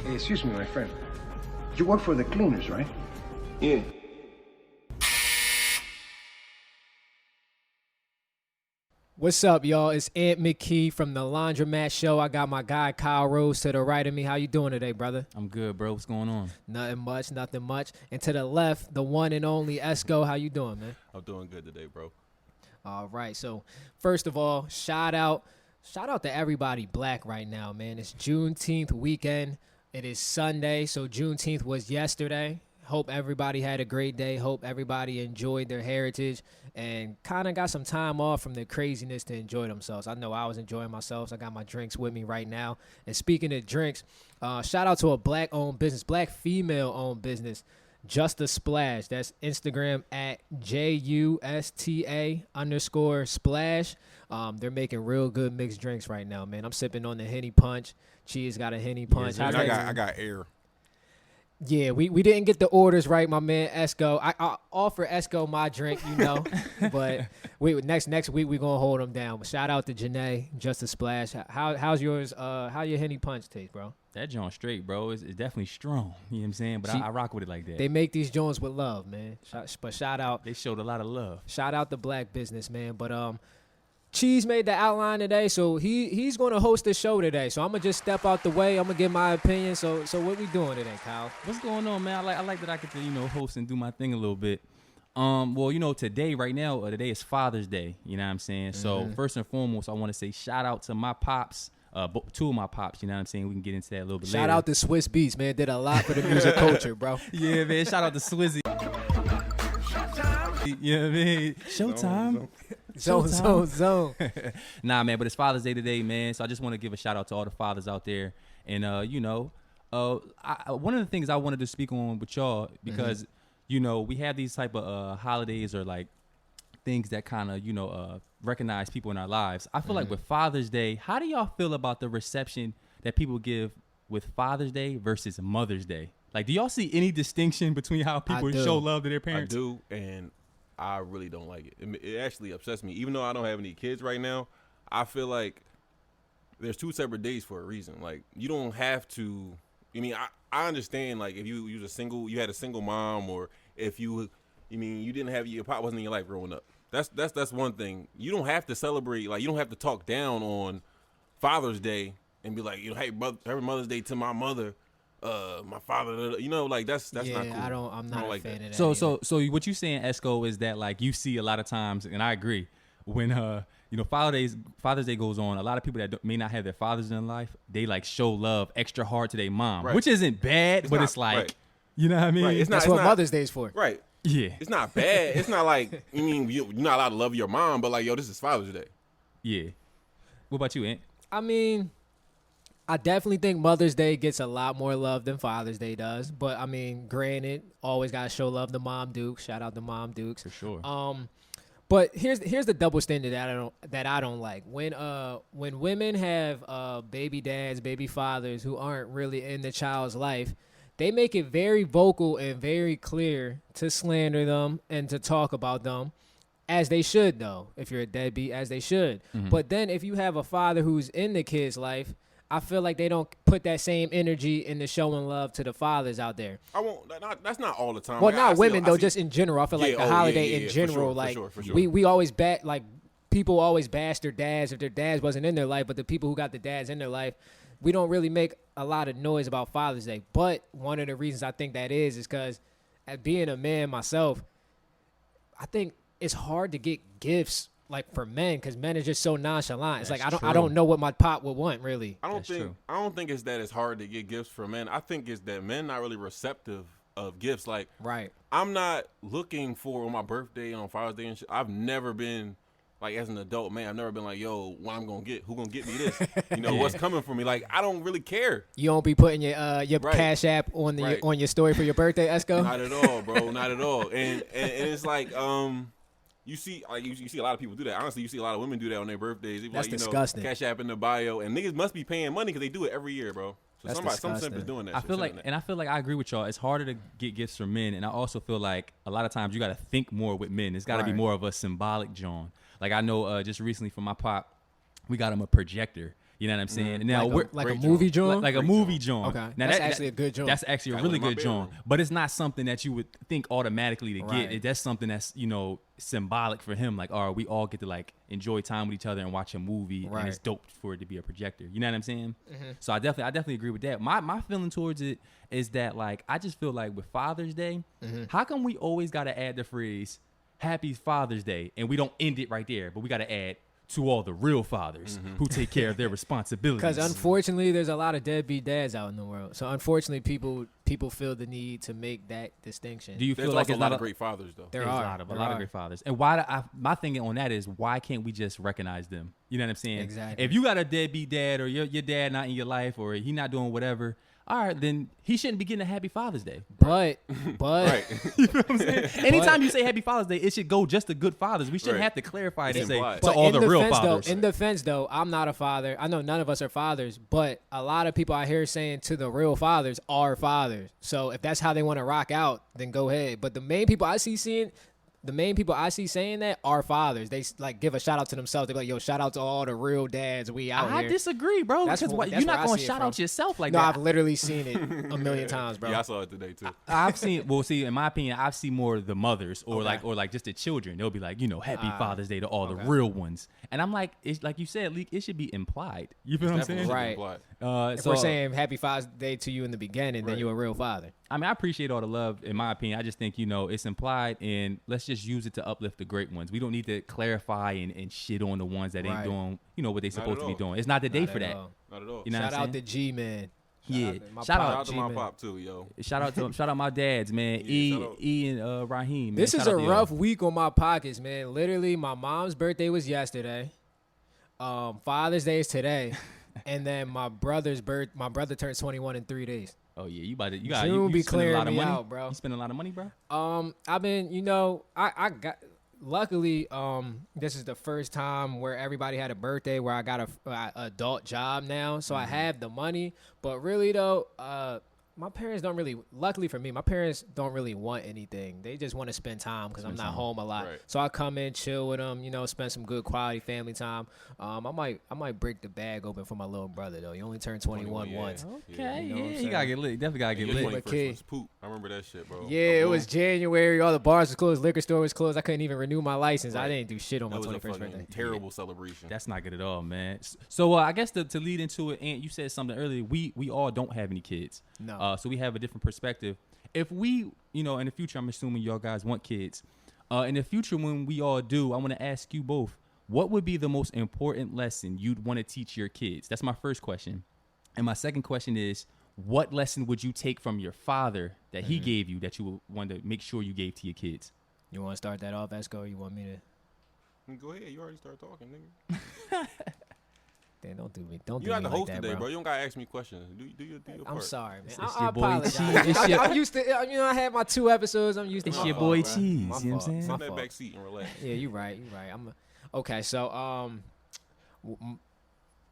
Hey, excuse me, my friend. You work for the cleaners, right? Yeah. What's up, y'all? It's Ant McKee from the Laundromat Show. I got my guy Kyle Rose to the right of me. How you doing today, brother? I'm good, bro. What's going on? Nothing much, nothing much. And to the left, the one and only Esco. How you doing, man? I'm doing good today, bro. All right. So, first of all, shout out to everybody black right now, man. It's Juneteenth weekend. It is Sunday, so Juneteenth was yesterday. Hope everybody had a great day. Hope everybody enjoyed their heritage and kind of got some time off from the craziness to enjoy themselves. I know I was enjoying myself. I got my drinks with me right now. And speaking of drinks, shout out to a black-owned business, black female-owned business, Just a Splash. That's Instagram at JUSTA_splash. They're making real good mixed drinks right now, man. I'm sipping on the Henny Punch. Cheese got a Henny Punch. Yes, I got air. Yeah, we didn't get the orders right, my man Esco. I offer Esco my drink, you know, but next week we're gonna hold him down. But shout out to Janae, Just a Splash. How's yours? How your Henny Punch taste, bro? That joint straight, bro. It's definitely strong. You know what I'm saying? But I rock with it like that. They make these joints with love, man. But shout out. They showed a lot of love. Shout out the black business, man. But Cheese made the outline today, so he's going to host the show today. So I'm gonna just step out the way. I'm gonna give my opinion. So what we doing today, Kyle? What's going on, man? I like that I get to host and do my thing a little bit. Well, today right now, today is Father's Day. You know what I'm saying? So first and foremost, I want to say shout out to my pops. Two of my pops, you know what I'm saying? We can get into that a little bit later. Shout out to Swiss Beats, man. Did a lot for the music culture, bro. Yeah, man. Shout out to Swizzy. You know what I mean? Showtime. Zone. Nah, man, but it's Father's Day today, man. So I just want to give a shout out to all the fathers out there. And, one of the things I wanted to speak on with y'all, because, we have these type of holidays or like things that kind of, recognize people in our lives. I feel like with Father's Day, how do y'all feel about the reception that people give with Father's Day versus Mother's Day? Like, do y'all see any distinction between how people show love to their parents? I do, and I really don't like it. It actually upsets me. Even though I don't have any kids right now, I feel like there's two separate days for a reason. Like, you don't have to. I understand, like, if you had a single mom, or if you didn't have your pop wasn't in your life growing up. That's one thing. You don't have to celebrate. Like, you don't have to talk down on Father's Day and be like, hey, Happy Mother's Day to my mother. My father, like that's not cool. I'm not a fan of that. So what you saying, Esco, is that like you see a lot of times, and I agree, when Father's Day goes on, a lot of people that may not have their fathers in life, they like show love extra hard to their mom, right. Which isn't bad, it's like, right. You know what I mean? Right. That's what Mother's Day is for, right? Yeah, it's not bad. It's not like you're not allowed to love your mom, but like, yo, this is Father's Day. Yeah. What about you, Ant? I definitely think Mother's Day gets a lot more love than Father's Day does. But, granted, always got to show love to Mom Dukes. Shout out to Mom Dukes. For sure. But here's the double standard that I don't like. When women have baby dads, baby fathers who aren't really in the child's life, they make it very vocal and very clear to slander them and to talk about them. As they should, though. If you're a deadbeat, as they should. Mm-hmm. But then if you have a father who's in the kid's life, I feel like they don't put that same energy into showing love to the fathers out there. That's not all the time. Well, not women though, just in general. I feel like the holiday in general, for sure. we always people always bash their dads if their dads wasn't in their life, but the people who got the dads in their life, we don't really make a lot of noise about Father's Day. But one of the reasons I think that is because, as being a man myself, I think it's hard to get gifts. Like for men, because men are just so nonchalant. It's like I don't know what my pop would want really. I don't think it's that it's hard to get gifts for men. I think it's that men not really receptive of gifts. Like, right, I'm not looking for on my birthday and on Father's Day and shit. I've never been like, as an adult man, I've never been like, yo, what I'm gonna get? Who gonna get me this? What's coming for me? Like, I don't really care. You don't be putting your Cash App on on your story for your birthday, Esco? Not at all, bro. Not at all. And it's like You see a lot of people do that. Honestly, you see a lot of women do that on their birthdays. That's disgusting. Cash App in the bio, and niggas must be paying money because they do it every year, bro. So That's some simp is doing that. I feel like I agree with y'all. It's harder to get gifts from men, and I also feel like a lot of times you got to think more with men. It's got to be more of a symbolic John. Like I know just recently from my pop, we got him a projector. You know what I'm saying? Now we're like a Great movie joint. joint. like a movie joint. Okay. Now That's actually a good joint. That's actually a Got really one in my good joint. bedroom. But it's not something that you would think automatically to Right. get. That's something that's, you know, symbolic for him. Like, all right, we all get to like enjoy time with each other and watch a movie, and Right. it's dope for it to be a projector. You know what I'm saying? So I definitely agree with that. My feeling towards it is that like I just feel like with Father's Day, how come we always got to add the phrase Happy Father's Day and we don't end it right there, but we got to add to all the real fathers who take care of their responsibilities. Because unfortunately, there's a lot of deadbeat dads out in the world. So unfortunately, people feel the need to make that distinction. Do you There's feel like also it's a lot not of great fathers though. There There's are a lot of There are. great fathers. And why my thinking on that is why can't we just recognize them? You know what I'm saying? Exactly. If you got a deadbeat dad or your dad not in your life or he not doing whatever, all right, then he shouldn't be getting a Happy Father's Day. But Right. Anytime you say Happy Father's Day, it should go just to good fathers. We shouldn't Right. have to clarify it It's and say implied. to But all in the real defense, fathers. in defense, though, I'm not a father. I know none of us are fathers, but a lot of people I hear saying to the real fathers are fathers. So if that's how they want to rock out, then go ahead. But the main people I see saying that are fathers. They like give a shout out to themselves. They be like, "Yo, shout out to all the real dads we out I here." disagree, bro. That's Because where- you're that's not where I going to see it shout from. out yourself like No, that. I've literally seen it a million times, bro. Yeah, I saw it today too. I've seen. Well, see, in my opinion, I've seen more of the mothers or like just the children. They'll be like, you know, Happy Father's Day to all the real ones. And I'm like, it's like you said, Leak. It should be implied. You feel what I'm Definitely saying? should be Right. implied. If So we're saying Happy Father's Day to you in the beginning, then Right. you're a real father. I mean, I appreciate all the love. In my opinion, I just think, you know, it's implied, and let's just use it to uplift the great ones. We don't need to clarify and shit on the ones that ain't Right. doing, you know, what they supposed at to be all. doing. It's not the day Not for at that. all. Not at all. You know Shout what I'm out saying? to G man. Yeah. my Shout pop, Shout out to my G-Man. pop too, yo. Shout out my dads, man. Yeah, shout out. E and Raheem. Man. This is Shout out a to y'all. rough week on my pockets, man. Literally, my mom's birthday was yesterday. Father's Day is today, and then my brother turns 21 in 3 days. Oh yeah, you got June you be spending a clearing lot of me money, out, bro. You spending a lot of money, bro. I've been, you know, I got. Luckily, this is the first time where everybody had a birthday where I got a adult job now, so I have the money. But really, though, my parents don't really. Luckily for me, my parents don't really want anything. They just want to spend time because I'm not home a lot. Right. So I come in, chill with them, you know, spend some good quality family time. I might break the bag open for my little brother though. He only turned 21 yeah. once. Okay, You know what I'm you gotta get lit. Definitely gotta get Your lit. 21st kid. was poop. I remember that shit, bro. Yeah, it Boom. was January. All the bars was closed, liquor store was closed. I couldn't even renew my license. I Right. didn't do shit on my That was a 21st fucking birthday. terrible celebration. That's not good at all, man. So I guess to lead into it, Ant, you said something earlier. We all don't have any kids. No. So we have a different perspective. If we, you know, in the future, I'm assuming y'all guys want kids. In the future, when we all do, I want to ask you both, what would be the most important lesson you'd want to teach your kids? That's my first question. And my second question is, what lesson would you take from your father that he gave you that you would want to make sure you gave to your kids? You want to start that off, Esco? Or you want me to? Go ahead. You already started talking, nigga. Damn, don't do me. Don't You do got me the like host that, today, bro. bro. You don't gotta ask me questions. Do your I'm part. sorry, man. It's I your boy apologize. Cheese. It's your- I'm used to, you know, I had my 2 episodes. I'm used to It's my your fault, boy bro. Cheese, My you know what I'm fault, saying? my Sit in that fault. back seat and relax. Yeah, you're right. Okay. So,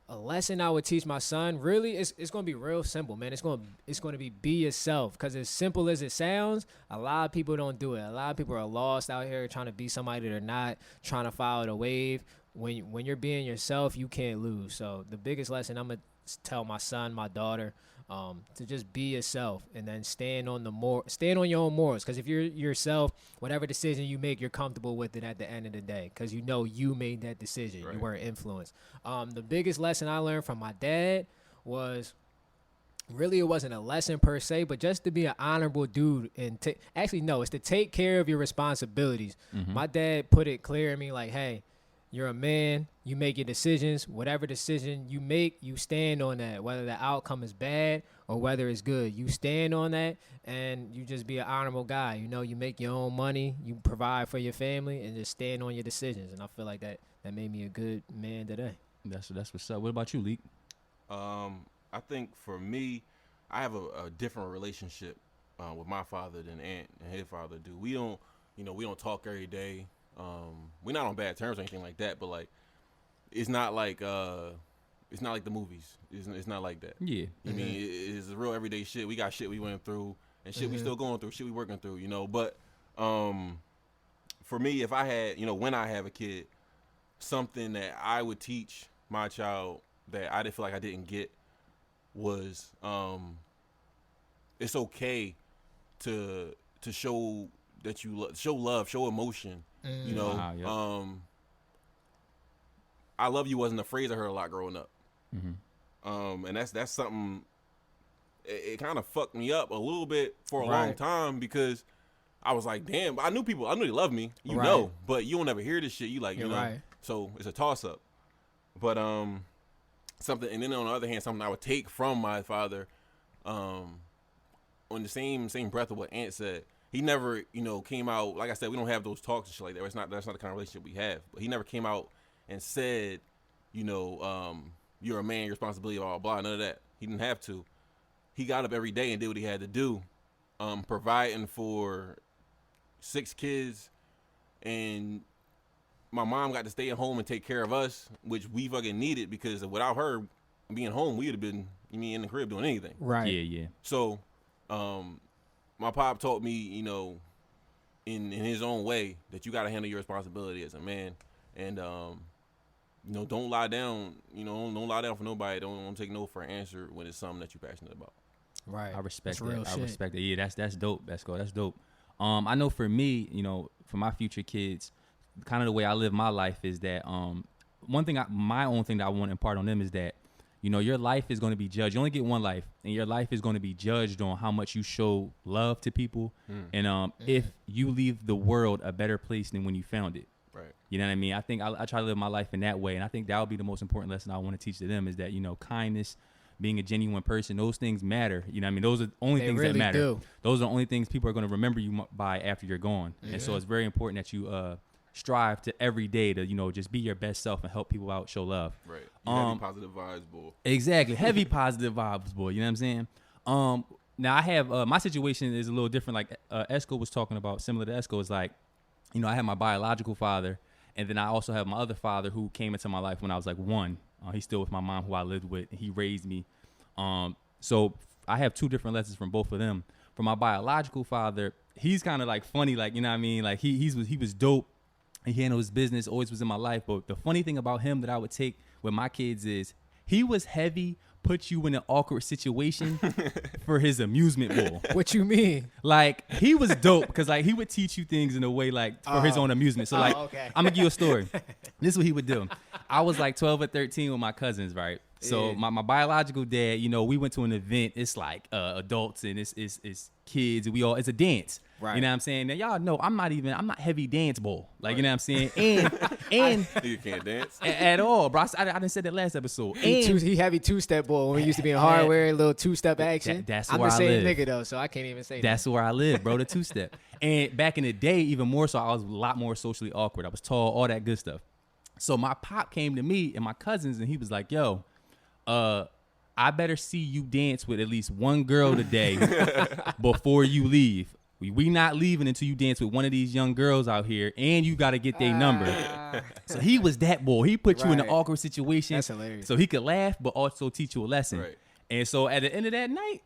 a lesson I would teach my son really it's going to be real simple, man. It's going to be yourself, because as simple as it sounds, a lot of people don't do it. A lot of people are lost out here trying to be somebody they're not, trying to follow the wave. When you're being yourself, you can't lose. So the biggest lesson I'm going to tell my son, my daughter, to just be yourself, and then stand on your own morals. Because if you're yourself, whatever decision you make, you're comfortable with it at the end of the day, because you know you made that decision. Right. You weren't influenced. The biggest lesson I learned from my dad was, really, it wasn't a lesson per se, but just to be an honorable dude and it's to take care of your responsibilities. My dad put it clear to me, like, hey, you're a man, you make your decisions. Whatever decision you make, you stand on that. Whether the outcome is bad or whether it's good, you stand on that, and you just be an honorable guy. You know, you make your own money, you provide for your family, and just stand on your decisions. And I feel like that made me a good man today. That's what's up. What about you, Leak? I think for me, I have a different relationship with my father than Ant and his father do. We don't talk every day. We're not on bad terms or anything like that, but like, it's not like the movies. It's not like that. Yeah. I mean, it's real everyday shit. We got shit we went through and shit we still going through, shit we working through, you know. But for me, if I had, when I have a kid, something that I would teach my child that I didn't feel like I didn't get was it's okay to show that you show love, show emotion. You know, Wow, yep. I love you wasn't a phrase I heard a lot growing up. And that's something. It kind of fucked me up a little bit for a long time because I was like, damn, I knew they love me, you know, but you don't ever hear this shit. You like, you know, so it's a toss up. But something, and then on the other hand, something I would take from my father, on the same breath of what Ant said. He never, you know, came out, like I said, we don't have those talks and shit like that. That's not the kind of relationship we have. But he never came out and said, you know, you're a man, your responsibility, blah, blah, blah, none of that. He didn't have to. He got up every day and did what he had to do, providing for 6 kids, and my mom got to stay at home and take care of us, which we fucking needed because without her being home, we would have been in the crib doing anything. Right. Yeah. So, my pop taught me, you know, in his own way that you got to handle your responsibility as a man, and you know, don't lie down. You know, don't lie down for nobody. Don't take no for an answer when it's something that you're passionate about. Right. I respect That's real that. I shit. respect it. Yeah, that's dope. That's dope. I know for me, you know, for my future kids, kind of the way I live my life is that my own thing that I want to impart on them is that, you know, your life is going to be judged. You only get one life, and your life is going to be judged on how much you show love to people, and if you leave the world a better place than when you found it. Right. You know what I mean? I think I try to live my life in that way, and I think that would be the most important lesson I want to teach to them is that, you know, kindness, being a genuine person, those things matter. You know what I mean? Those are the only things really that matter. do. Those are the only things people are going to remember you by after you're gone. And so it's very important that you strive to every day to, you know, just be your best self and help people out, show love. Right. You heavy positive vibes, boy. Exactly. Heavy positive vibes, boy. You know what I'm saying? Now I have my situation is a little different. Like Esco was talking about, similar to Esco, is like, you know, I have my biological father, and then I also have my other father who came into my life when I was like 1. He's still with my mom, who I lived with, and he raised me. So I have 2 different lessons from both of them. For my biological father, he's kind of like funny, like, you know what I mean? Like he was dope. He handled his business, always was in my life. But the funny thing about him that I would take with my kids is he was heavy, put you in an awkward situation for his amusement bowl. What you mean? Like, he was dope because, like, he would teach you things in a way, like, for his own amusement. So, like, okay. I'm going to give you a story. This is what he would do. I was, like, 12 or 13 with my cousins, right? So, my biological dad, you know, we went to an event. It's, like, adults and it's kids. And it's a dance. Right. You know what I'm saying? Now, y'all know I'm not heavy dance bowl. Like, you know what I'm saying? And You can't dance. at all, bro. I didn't say that last episode. And He heavy 2-step boy when we used to be in hardware, a little 2-step action. that's I'm where the I same live. nigga though, so I can't even say That's where I live, bro, the 2-step. And back in the day, even more so, I was a lot more socially awkward. I was tall, all that good stuff. So my pop came to me and my cousins, and he was like, yo, I better see you dance with at least one girl today before you leave. We not leaving until you dance with one of these young girls out here, and you got to get their number. So he was that boy. He put you in an Right. awkward situation. That's hilarious. So he could laugh, but also teach you a lesson. Right. And so at the end of that night,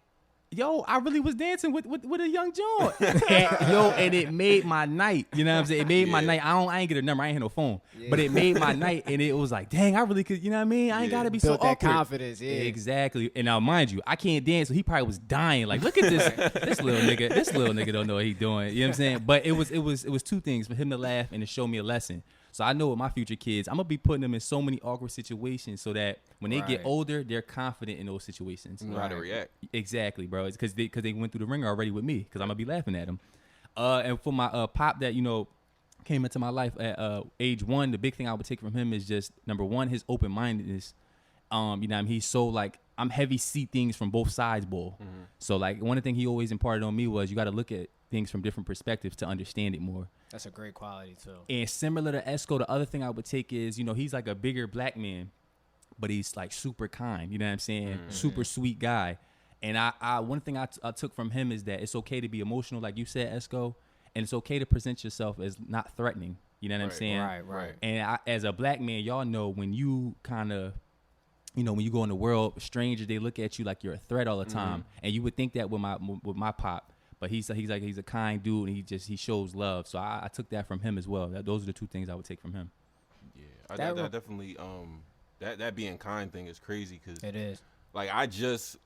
yo, I really was dancing with a young John. and it made my night. You know what I'm saying? It made my night. I ain't get a number. I ain't had no phone. But it made my night, and it was like, dang, I really could, you know what I mean? I ain't got to be so Built that awkward. confidence, yeah. Exactly. And now, mind you, I can't dance, so he probably was dying. Like, look at this little nigga. This little nigga don't know what he doing. You know what I'm saying? But it was 2 things, for him to laugh and to show me a lesson. So I know with my future kids, I'm going to be putting them in so many awkward situations so that when they get Right. older, they're confident in those situations. You know how to react. Exactly, bro. It's because they went through the ringer already with me, because I'm going to be laughing at them. And for my pop that, you know, came into my life at age 1, the big thing I would take from him is just, number 1, his open-mindedness. You know what I mean? He's so, like, I'm heavy see things from both sides, bull. Mm-hmm. So, like, one of the things he always imparted on me was you got to look at things from different perspectives to understand it more. That's a great quality too. And similar to Esco, the other thing I would take is, you know, he's like a bigger black man, but he's like super kind. You know what I'm saying? Super sweet guy. And I one thing I took from him is that it's okay to be emotional, like you said, Esco, and it's okay to present yourself as not threatening. You know what I'm Right. saying? Right. And as a black man, y'all know when you kind of, you know, when you go in the world, strangers, they look at you like you're a threat all the time. And you would think that with my pop. But he's a kind dude, and he shows love. So I took that from him as well. Those are the 2 things I would take from him. Yeah, I That definitely that being kind thing is crazy because It is. like I just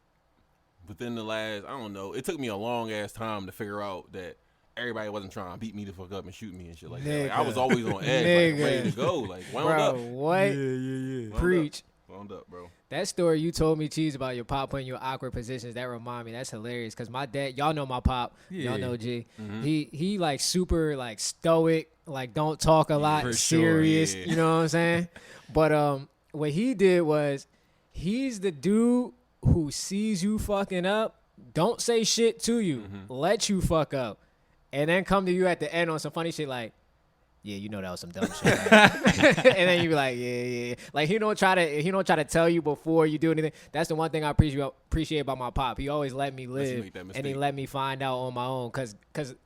within the last, I don't know, it took me a long ass time to figure out that everybody wasn't trying to beat me the fuck up and shoot me and shit like that. Like, I was always on edge, like, ready to go, like wound Bro, up. what? Wound Preach. Wound up, bro. That story you told me, Cheese, about your pop putting you in awkward positions, that remind me. That's hilarious. Because my dad, y'all know my pop. Yeah. Y'all know G. Mm-hmm. He like super like stoic, like don't talk a lot, for serious. sure, yeah. You know what I'm saying? But what he did was he's the dude who sees you fucking up, don't say shit to you, let you fuck up, and then come to you at the end on some funny shit like, yeah, you know that was some dumb shit. Right? And then you be like, yeah. Like he don't try to tell you before you do anything. That's the one thing I appreciate about my pop. He always let me live, make that and he mistake. let me find out on my own. Cause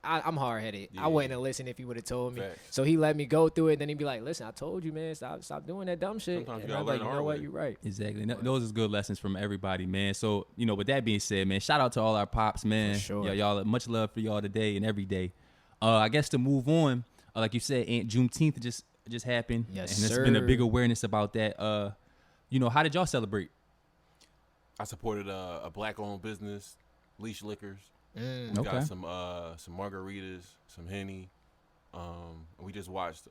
I'm hard headed. Yeah. I wouldn't have listened if he would have told me. Facts. So he let me go through it. And then he'd be like, listen, I told you, man, stop doing that dumb shit. Sometimes you And gotta I'm learn like, the you know hard what, way. you're right. Exactly. And those is good lessons from everybody, man. So, with that being said, man, shout out to all our pops, man. For sure. Y'all, much love for y'all today and every day. I guess to move on, like you said, Juneteenth just happened. Yes, and there's been a sir. big awareness about that. How did y'all celebrate? I supported a black-owned business, Leash Liquors. We Okay. got some margaritas, some Henny. We just watched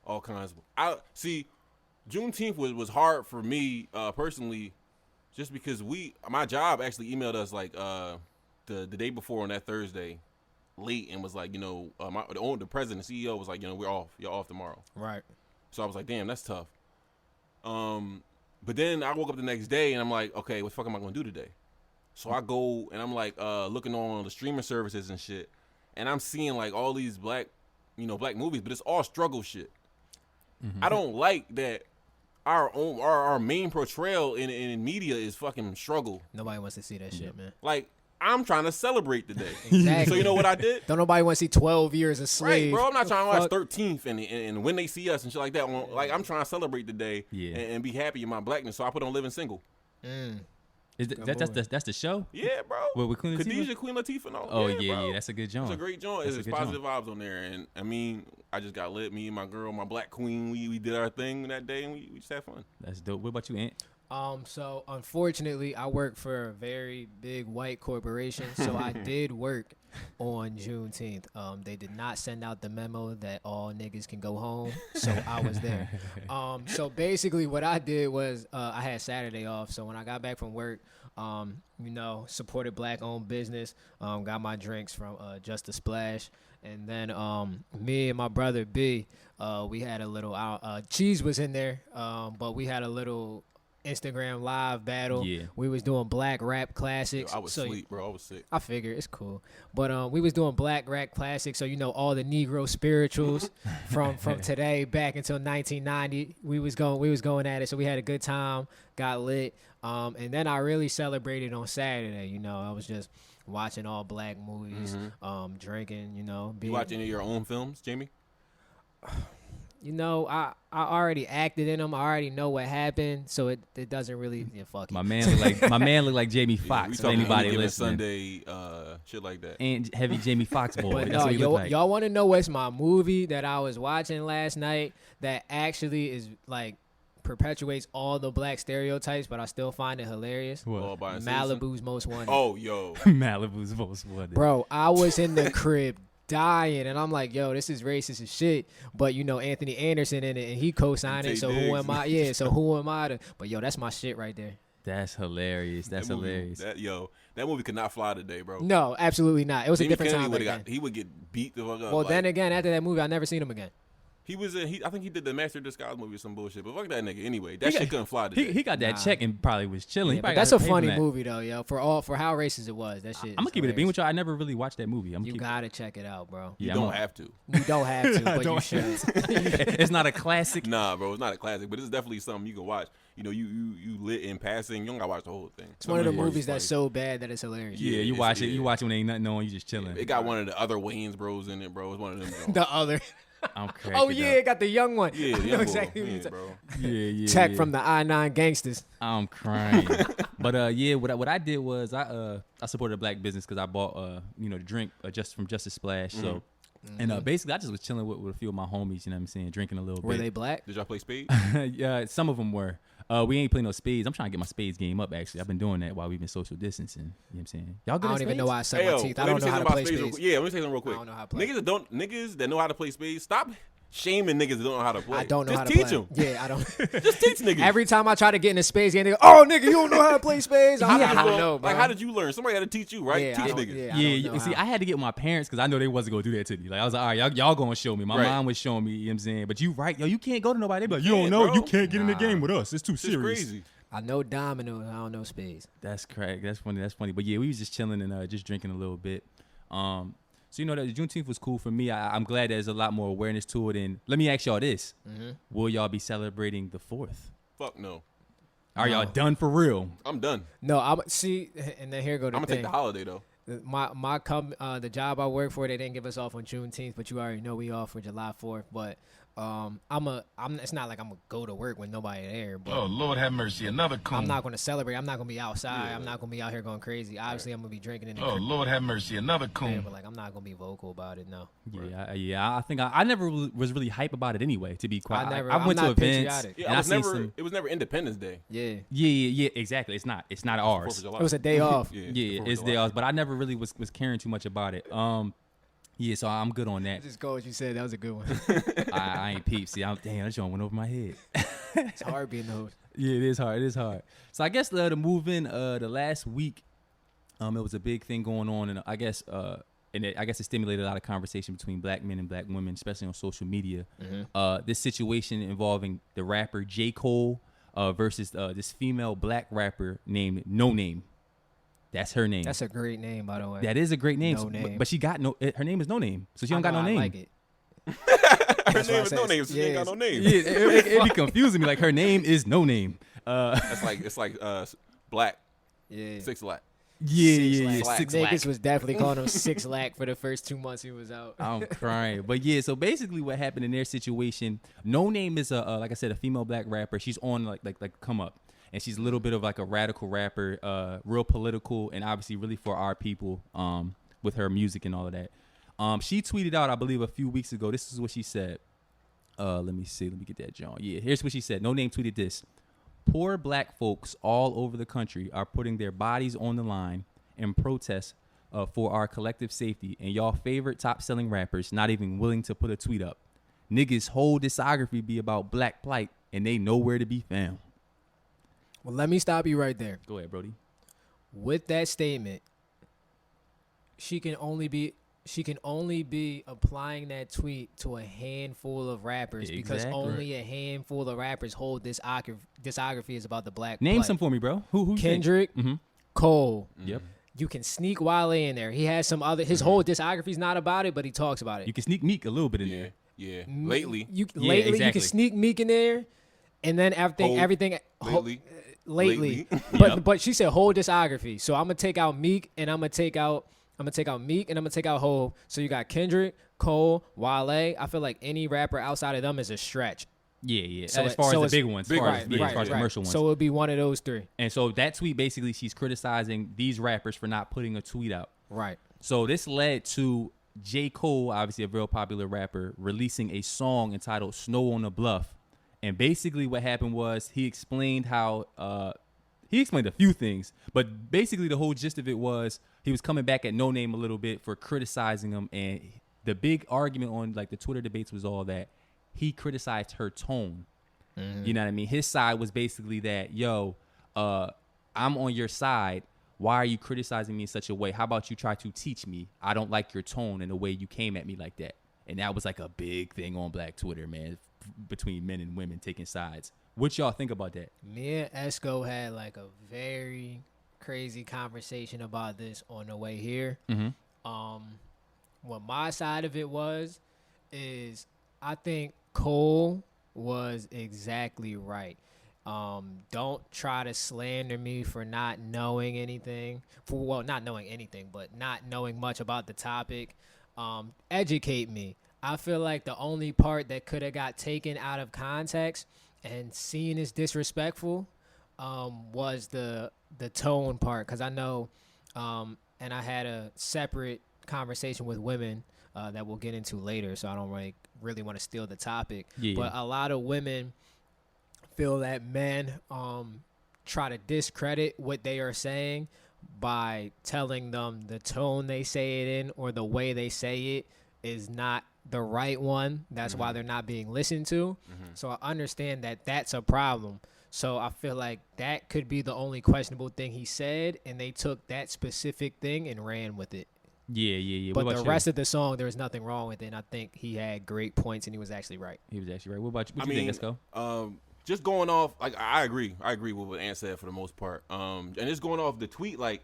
all kinds. Juneteenth was hard for me personally, just because my job actually emailed us like the day before on that Thursday, late, and was like, the president, CEO was like, we're off. You're off tomorrow. Right. So I was like, damn, that's tough. But then I woke up the next day and I'm like, okay, what the fuck am I gonna do today? So I go and I'm like looking on the streaming services and shit, and I'm seeing like all these black movies, but it's all struggle shit. I don't like that our main portrayal in media is fucking struggle. Nobody wants to see that shit, man. Like, I'm trying to celebrate today. Exactly. So you know what I did? Don't nobody want to see 12 years a Right, slave. bro. I'm not trying to watch Fuck. 13th and when they see us and shit like that. Like, I'm trying to celebrate the day Yeah. and be happy in my blackness. So I put on Living Single. That's the show? Yeah, bro. With Queen Latifah? Khadijah, Queen Latifah, and all. Oh, yeah, yeah, bro. that's a good joint. It's a great joint. That's a It's good positive vibes on there. And I mean, I just got lit. Me and my girl, my black queen, we did our thing that day and we just had fun. That's dope. What about you, Ant? So unfortunately, I work for a very big white corporation, so I did work on Juneteenth. They did not send out the memo that all niggas can go home, so I was there. So basically, what I did was I had Saturday off, so when I got back from work, supported black-owned business, got my drinks from Just a Splash, and then me and my brother B, we had a little. Cheese was in there, but we had a little Instagram live battle. Yeah. We was doing black rap classics. I was asleep, bro. I was sick. I figure it's cool, but we was doing black rap classics. So all the Negro spirituals from today back until 1990. We was going at it. So we had a good time, got lit, and then I really celebrated on Saturday. I was just watching all black movies, drinking. You watch any of your own films, Jamie? I already acted in them. I already know what happened, so it doesn't really fuck it. My man look like Jamie We Foxx. For talking anybody Any Given listening, Sunday, shit like that. and heavy Jamie Foxx boy. But That's no, what he look like. y'all want to know what's my movie that I was watching last night that actually is like perpetuates all the black stereotypes, but I still find it hilarious. What? All by a citizen? Malibu's Most Wanted. Oh, yo. Malibu's most wanted. Bro, I was in the crib dying, and I'm like, yo, this is racist as shit. But Anthony Anderson in it, and he co-signed it. Tay So who Diggs. am I? Yeah. So who am I to? But yo, that's my shit right there. That's hilarious. That's That movie- hilarious. That movie could not fly today, bro. No, absolutely not. It was a Jamie different Kennedy time back then. he would get beat the fuck up. Well, like, then again, after that movie, I never seen him again. he was in. I think he did the Master of Disguise movie or some bullshit. But fuck that nigga. Anyway, that shit couldn't fly today. He got that check and probably was chilling. Yeah, but that's a funny movie though, yo. For how racist it was, that shit. I'm gonna keep it a bean with y'all. I never really watched that movie. You gotta check it out, bro. You Yeah, don't have to. You don't have to, but you should. It's not a classic. Nah, bro, it's not a classic, but it's definitely something you can watch. You lit in passing. You don't gotta watch the whole thing. It's one of the movies that's so bad that it's hilarious. Yeah, you it's- watch it. yeah. You watch it when ain't nothing on. You just chilling. It got one of the other Wayans bros in it, bro. It's one of them. joints. The other. I'm cracking Oh yeah, it got the young one. Yeah, I know young boy. exactly what Yeah, you're bro. Yeah. Tech from the I-9 gangsters. I'm crying. But what I did was I supported a black business because I bought the drink just from Just a Splash. So and basically I just was chilling with a few of my homies. You know what I'm saying, drinking a little Were bit. they black? Did y'all play Spade? Yeah, some of them were. We ain't playing no spades. I'm trying to get my spades game up, actually. I've been doing that while we've been social distancing. You know what I'm saying? Y'all good I at don't even know spades? why I set my teeth. I let me don't say know how to something play about spades. Yeah, let me say something real quick. I don't know how to play. Niggas that know how to play spades, stop shaming niggas that don't know how to play. I don't know how to Just play. teach them. Yeah, I don't. Just teach niggas. Every time I try to get in a spades game, they go, "Oh, nigga, you don't know how to play spades." I don't know, bro. Like, how did you learn? Somebody had to teach you, right? Yeah, Teach I don't- niggas. yeah. Yeah, know see, how. I had to get with my parents because I know they wasn't gonna do that to me. Like I was like, all right, y'all gonna show me. My Right. mom was showing me. You know what I'm saying? But you right, yo, you can't go to nobody. They be like, you can't, don't know, bro. you can't get in the game with us. It's too It's serious. crazy. I know dominoes. I don't know spades. That's correct. That's funny. But yeah, we was just chilling and just drinking a little bit. So you know that Juneteenth was cool for me. I'm glad there's a lot more awareness to it. And let me ask y'all this: will y'all be celebrating the 4th? Fuck no. Are y'all done for real? I'm done. No, I'm see, and then here go the I'm gonna thing. take the holiday though. The job I work for, they didn't give us off on Juneteenth, but you already know we off for July 4th. But it's not like I'm gonna go to work when nobody there. But Oh, Lord have mercy. Another coon. I'm not gonna celebrate. I'm not gonna be outside. I'm not gonna be out here going crazy. Obviously, I'm gonna be drinking in the Oh, crib, Lord have mercy. Another coon. but like I'm not gonna be vocal about it. No, Yeah. I think I never was really hype about it anyway. To be quite, I'm I went to not events. patriotic. Yeah, and I was seen never. some- It was never Independence Day. yeah, Yeah, exactly. It's not Fourth ours. of July. it was a day off. Yeah, Yeah, Fourth of it's July. theirs, but I never really was caring too much about it. Yeah, so I'm good on that. Just go what you said. That was a good one. I ain't peep. See, damn, that joint went over my head. It's hard being the host. Yeah, it is hard. So I guess to move in the last week, it was a big thing going on, and I guess it stimulated a lot of conversation between black men and black women, especially on social media. This situation involving the rapper J. Cole versus this female black rapper named Noname. That's her name. That's a great name, by the way. That is a great name. Noname. But she got her name is Noname, so she don't got no I name. like it. Her That's why name I is said no name. So she ain't got no name. Yeah, it be confusing me. Like her name is No Name. It's like black. Yeah. 6 lakh. Yeah, Slack. 6 Niggas lakh. was definitely calling him 6 lakh for the first 2 months he was out. I'm crying. But yeah, so basically what happened in their situation, No Name is like I said, a female black rapper. She's on like Come Up. And she's a little bit of like a radical rapper, real political, and obviously really for our people with her music and all of that. She tweeted out, I believe, a few weeks ago. This is what she said. Let me see. Let me get that, John. Yeah, here's what she said. No Name tweeted this. Poor black folks all over the country are putting their bodies on the line in protest for our collective safety, and y'all favorite top-selling rappers not even willing to put a tweet up. Niggas' whole discography be about black plight, and they nowhere to be found. Well, let me stop you right there. Go ahead, Brody. With that statement, she can only be applying that tweet to a handful of rappers because Exactly. only a handful of rappers hold this discography is about the black Name plight. some for me, bro. Who you think? Kendrick, Mm-hmm. Cole. Yep. You can sneak Wale in there. He has some other. His whole discography's not about it, but he talks about it. You can sneak Meek a little bit in Yeah. there. Yeah. M- Lately. you Yeah, lately you exactly. can sneak Meek in there, and then everything Lately. lately. Yep. But she said whole discography. So I'm gonna take out Meek and I'm gonna take out Meek and I'm gonna take out Hov. So you got Kendrick, Cole, Wale. I feel like any rapper outside of them is a stretch. Yeah. So as it- far so as the it's- big ones, big as far ones, as, big yeah, as far ones, as commercial ones. So it'll be one of those three. And so that tweet, basically, she's criticizing these rappers for not putting a tweet out. Right. So this led to J. Cole, obviously a real popular rapper, releasing a song entitled Snow on the Bluff. And basically what happened was he explained how he explained a few things, but basically the whole gist of it was he was coming back at No Name a little bit for criticizing him. And the big argument on like the Twitter debates was all that he criticized her tone. You know what I mean? His side was basically that, yo, I'm on your side. Why are you criticizing me in such a way? How about you try to teach me? I don't like your tone and the way you came at me like that. And that was like a big thing on Black Twitter, man, between men and women taking sides. What y'all think about that? Me and Esco had like a very crazy conversation about this on the way here. What my side of it is I think Cole was exactly right. Don't try to slander me for not knowing anything. Not knowing anything, but not knowing much about the topic. Educate me. I feel like the only part that could have got taken out of context and seen as disrespectful was the tone part. Because I know, and I had a separate conversation with women that we'll get into later, so I don't really want to steal the topic. Yeah. But a lot of women feel that men try to discredit what they are saying by telling them the tone they say it in or the way they say it is not the right one. That's why they're not being listened to. So I understand that that's a problem. So I feel like that could be the only questionable thing he said, and they took that specific thing and ran with it. Yeah. But the rest of the song, there was nothing wrong with it, and I think he had great points, and he was actually right. He was actually right. What about you? What you think, Esco? Just going off, like, I agree with what Ant said for the most part. And just going off the tweet, like,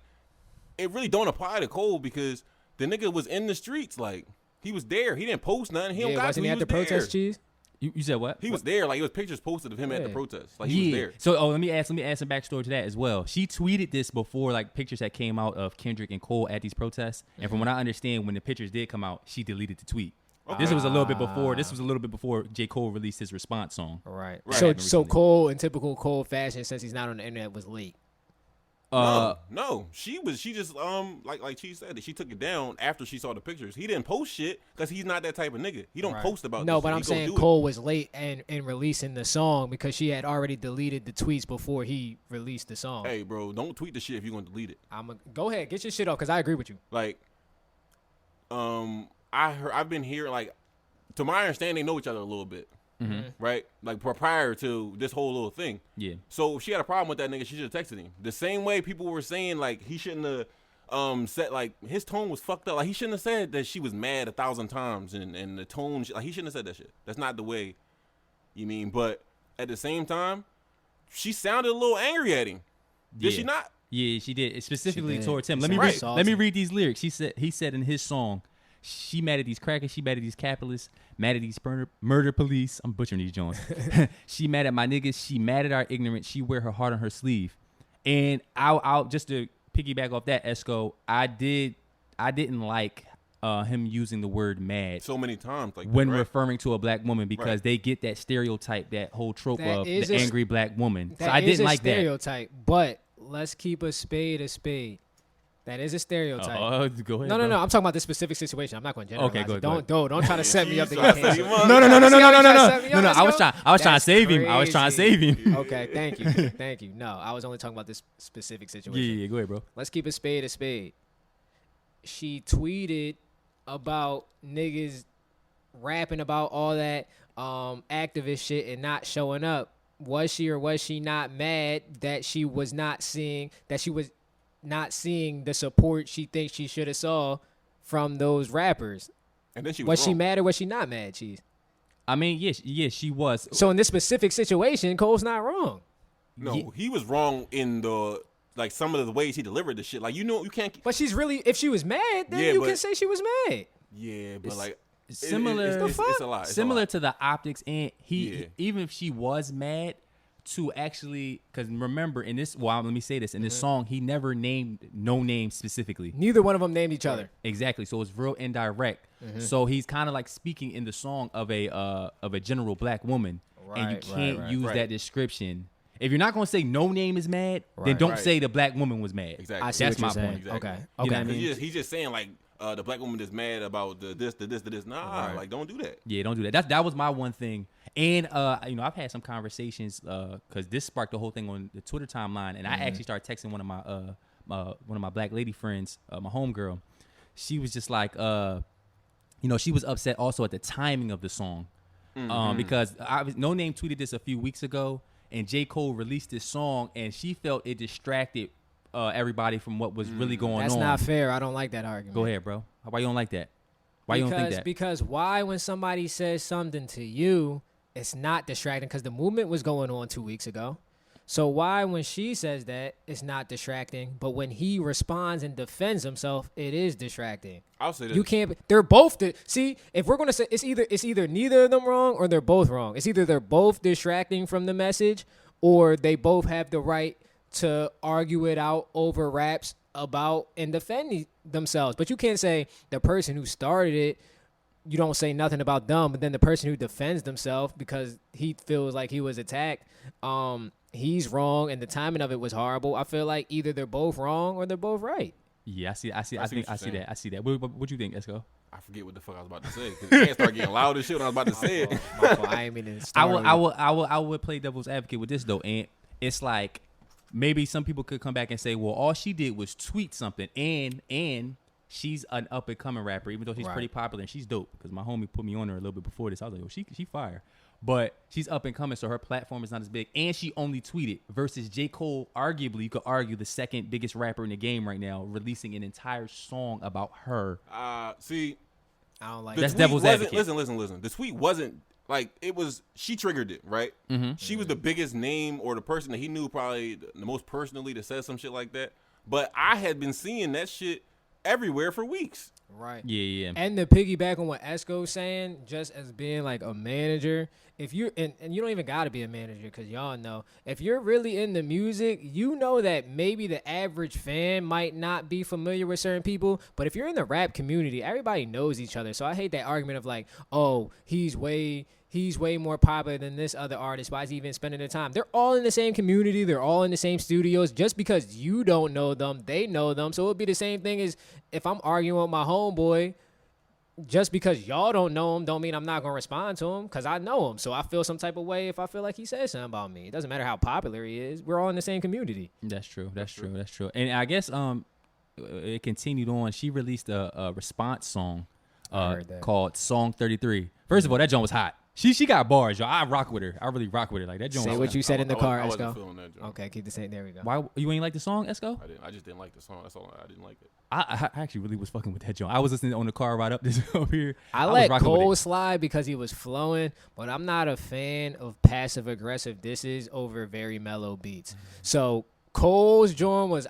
it really don't apply to Cole because the nigga was in the streets, like, he was there. He didn't post nothing. He don't got wasn't to. he at the protest, Cheese? You said what? He was there. Like, it was pictures posted of him at the protest. Like, he was there. So, let me add some backstory to that as well. She tweeted this before, like, pictures that came out of Kendrick and Cole at these protests. And from what I understand, when the pictures did come out, she deleted the tweet. Okay. This was a little bit before. This was a little bit before J. Cole released his response song. Right. So Cole, in typical Cole fashion, since he's not on the internet, was late. No, she just like she said, she took it down after she saw the pictures. He didn't post shit because he's not that type of nigga. He don't post about no, this but shit. I'm saying Cole was late in releasing the song because she had already deleted the tweets before he released the song. Hey, bro, don't tweet the shit if you're gonna delete it. Go ahead, get your shit off because I agree with you. Like, I've been here, like, to my understanding, they know each other a little bit. Right? Like, prior to this whole little thing. Yeah. So if she had a problem with that nigga, she should have texted him. The same way people were saying, like, he shouldn't have said, like, his tone was fucked up. Like, he shouldn't have said that she was mad 1,000 times and the tone, like, he shouldn't have said that shit. That's not the way, you mean. But at the same time, she sounded a little angry at him. Did she not? Yeah, she did. Specifically towards him. Let Right. me read these lyrics. He said in his song, she mad at these crackers, she mad at these capitalists, mad at these murder police. I'm butchering these joints. She mad at my niggas, she mad at our ignorance, she wear her heart on her sleeve. And I'll just to piggyback off that, Esco, I didn't like him using the word mad so many times, like, when referring to a black woman because they get that stereotype, that whole trope of the angry black woman. So I didn't like that stereotype, but let's keep a spade a spade. That is a stereotype. Go ahead. No. I'm talking about this specific situation. I'm not going to generalize. Okay, go ahead. Don't try to set me up to get canceled. No. I was trying to save him. I was trying to save him. Okay, thank you. No, I was only talking about this specific situation. Yeah, go ahead, bro. Let's keep a spade a spade. She tweeted about niggas rapping about all that activist shit and not showing up. Was she or was she not mad that she was not seeing the support she thinks she should have saw from those rappers? And then was she mad or was she not mad, Cheese? I mean, yes, she was. So in this specific situation, Cole's not wrong. No, he was wrong in the, like, some of the ways he delivered the shit. Like, you can't. But she's really, if she was mad, then you can say she was mad. Yeah, but like similar, it's a lot. Similar to the optics, and even if she was mad, to actually, because remember in this, let me say this, in this song, he never named no name specifically. Neither one of them named each other. Exactly. So it's real indirect. So he's kind of like speaking in the song of a general black woman, and you can't use that description. If you're not gonna say no name is mad, then don't say the black woman was mad. Exactly. That's my point. Exactly. Okay. You know what I mean? He's just saying, like, the black woman is mad about the this. Nah, like, don't do that. Yeah, don't do that. That was my one thing. And I've had some conversations because this sparked the whole thing on the Twitter timeline, and I actually started texting one of my black lady friends, my homegirl. She was just like, she was upset also at the timing of the song, because Noname tweeted this a few weeks ago, and J. Cole released this song, and she felt it distracted everybody from what was really going on. That's not fair. I don't like that argument. Go ahead, bro. Why you don't like that? Why you don't think that? Because why, when somebody says something to you, it's not distracting? Because the movement was going on 2 weeks ago. So why, when she says that, it's not distracting, but when he responds and defends himself, it is distracting? I'll say this. You can't. They're both. See, if we're gonna say it's either neither of them wrong or they're both wrong. It's either they're both distracting from the message, or they both have the right to argue it out over raps about and defend themselves. But you can't say the person who started it, you don't say nothing about them, but then the person who defends themselves because he feels like he was attacked, he's wrong and the timing of it was horrible. I feel like either they're both wrong or they're both right. Yeah, I see. I see what you're saying. that. I see that. What you think, Esco? I forget what the fuck I was about to say. Cause can't start getting loud as shit when I was about to say it. My fault. I ain't mean to start. I would play devil's advocate with this though, and it's like maybe some people could come back and say, well, all she did was tweet something, and she's an up and coming rapper, even though she's pretty popular and she's dope. Because my homie put me on her a little bit before this. I was like, oh, she fire. But she's up and coming, so her platform is not as big. And she only tweeted versus J. Cole, arguably, you could argue, the second biggest rapper in the game right now, releasing an entire song about her. See, I don't like that's that. devil's advocate. Listen. The tweet wasn't like it was. She triggered it, right? Mm-hmm. She was the biggest name or the person that he knew probably the most personally to say some shit like that. But I had been seeing that shit everywhere for weeks. Right. Yeah. And to piggyback on what Esco's saying, just as being like a manager, if you're and you don't even gotta be a manager because y'all know if you're really into music, you know that maybe the average fan might not be familiar with certain people, but if you're in the rap community, everybody knows each other. So I hate that argument of like, oh, he's way more popular than this other artist. Why is he even spending the time? They're all in the same community. They're all in the same studios. Just because you don't know them, they know them. So it would be the same thing as if I'm arguing with my homeboy. Just because y'all don't know him don't mean I'm not going to respond to him because I know him. So I feel some type of way if I feel like he says something about me. It doesn't matter how popular he is. We're all in the same community. That's true. And I guess it continued on. She released a response song called Song 33. First of all, that joint was hot. She got bars, yo. I rock with her. I really rock with her. Like that joint. Say was what you said in the car, I wasn't Esco. feeling that joint. Okay, keep the same. There we go. Why you ain't like the song, Esco? I didn't. I just didn't like the song. That's all. I didn't like it. I actually really was fucking with that joint. I was listening on the car ride up this up here. I was let rocking with Cole it. slide because he was flowing, but I'm not a fan of passive aggressive disses over very mellow beats. So Cole's joint was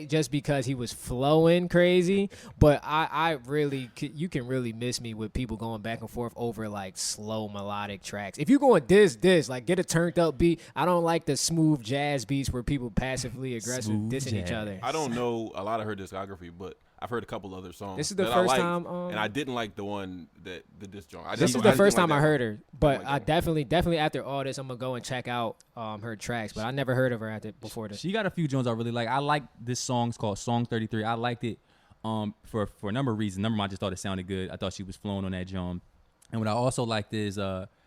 just because he was flowing crazy, but I really you can really miss me with people going back and forth over like slow melodic tracks. If you going this like get a turned up beat, I don't like the smooth jazz beats where people passively aggressive Smooth dissing each jazz. other. I don't know a lot of her discography, but I've heard a couple other songs. This is the that first I liked, time, and I didn't like the one that the disc joint. This is the first time I heard her, but like I that definitely after all this, I'm gonna go and check out her tracks. But I never heard of her before this. She got a few joints I really like. I like this song. It's called Song 33. I liked it for a number of reasons. Number one, I just thought it sounded good. I thought she was flowing on that joint. And what I also liked is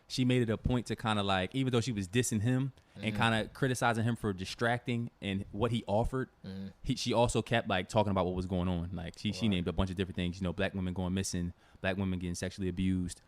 she made it a point to kind of like, even though she was dissing him and kind of criticizing him for distracting and what he offered, she also kept like talking about what was going on. Like she named a bunch of different things. You know, black women going missing, black women getting sexually abused,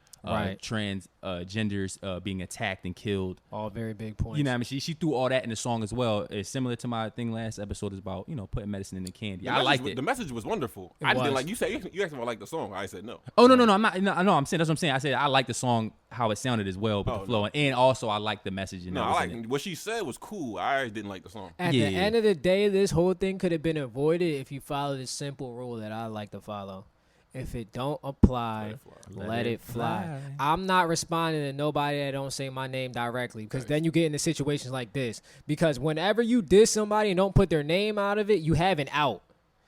trans genders being attacked and killed. All very big points. You know what I mean? She threw all that in the song as well. It's similar to my thing last episode is about, you know, putting medicine in the candy. I liked it. The message was wonderful. I just didn't like. You asked me if I liked the song. I said no. Oh no, I'm not. No, I'm saying that's what I'm saying. I said I like the song how it sounded as well with the flow, and also I like the message. No, I like what she said was cool. I didn't like the song. At the end of the day, this whole thing could have been avoided if you followed this simple rule that I like to follow. If it don't apply, let it fly. I'm not responding to nobody that don't say my name directly because then you get into situations like this. Because whenever you diss somebody and don't put their name out of it, you have an out.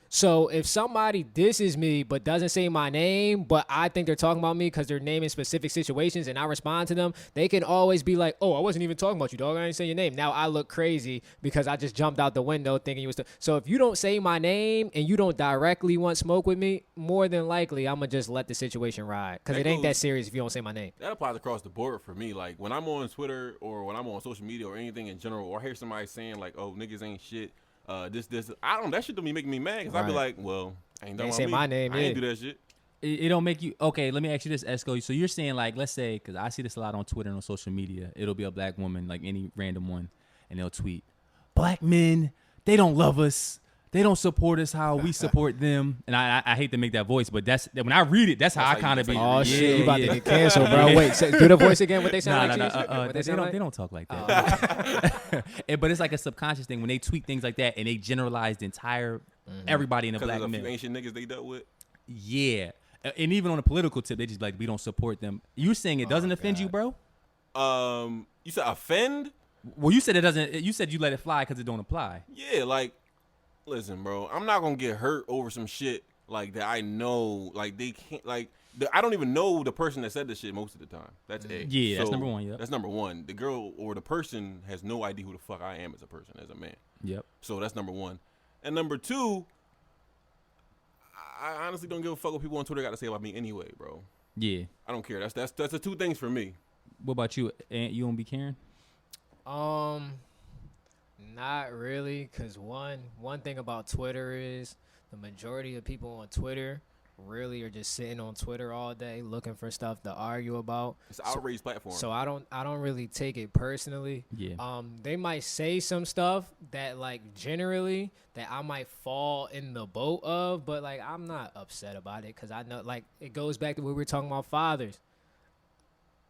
So if somebody disses me but doesn't say my name, but I think they're talking about me because they're naming specific situations and I respond to them, they can always be like, oh, I wasn't even talking about you, dog. I didn't say your name. Now I look crazy because I just jumped out the window thinking you was. So if you don't say my name and you don't directly want smoke with me, more than likely I'm going to just let the situation ride because it ain't that serious if you don't say my name. That applies across the board for me. Like when I'm on Twitter or when I'm on social media or anything in general, or I hear somebody saying like, oh, niggas ain't shit. This, I don't. That shit don't be making me mad because I'd be like, well, I ain't done say my name. I ain't do that shit. It don't make you okay. Let me ask you this, Esco. So you're saying like, let's say, because I see this a lot on Twitter and on social media. It'll be a black woman, like any random one, and they'll tweet, "Black men, they don't love us. They don't support us how we support them." And I hate to make that voice, but that's when I read it. That's how I kind of be. Oh shit, you about to get canceled, bro. Wait, do the voice again. What they sound like? They don't talk like that. But it's like a subconscious thing when they tweet things like that and they generalize the entire everybody in the black Because men. of a few ancient niggas they dealt with. Yeah, and even on a political tip, they just like we don't support them. You saying it doesn't offend you, bro? You said offend? Well, you said it doesn't. You said you let it fly because it don't apply. Yeah, like. Listen, bro, I'm not gonna get hurt over some shit like that. I know, like they can't, like I don't even know the person that said this shit most of the time. That's A. Yeah, that's number one. Yeah, that's number one. The girl or the person has no idea who the fuck I am as a person, as a man. Yep. So that's number one, and number two, I honestly don't give a fuck what people on Twitter got to say about me anyway, bro. Yeah. I don't care. That's the two things for me. What about you? Aunt, you don't be caring? Not really, cause one thing about Twitter is the majority of people on Twitter really are just sitting on Twitter all day looking for stuff to argue about. It's an outrage platform. So I don't really take it personally. Yeah. They might say some stuff that like generally that I might fall in the boat of, but like I'm not upset about it because I know like it goes back to what we were talking about fathers.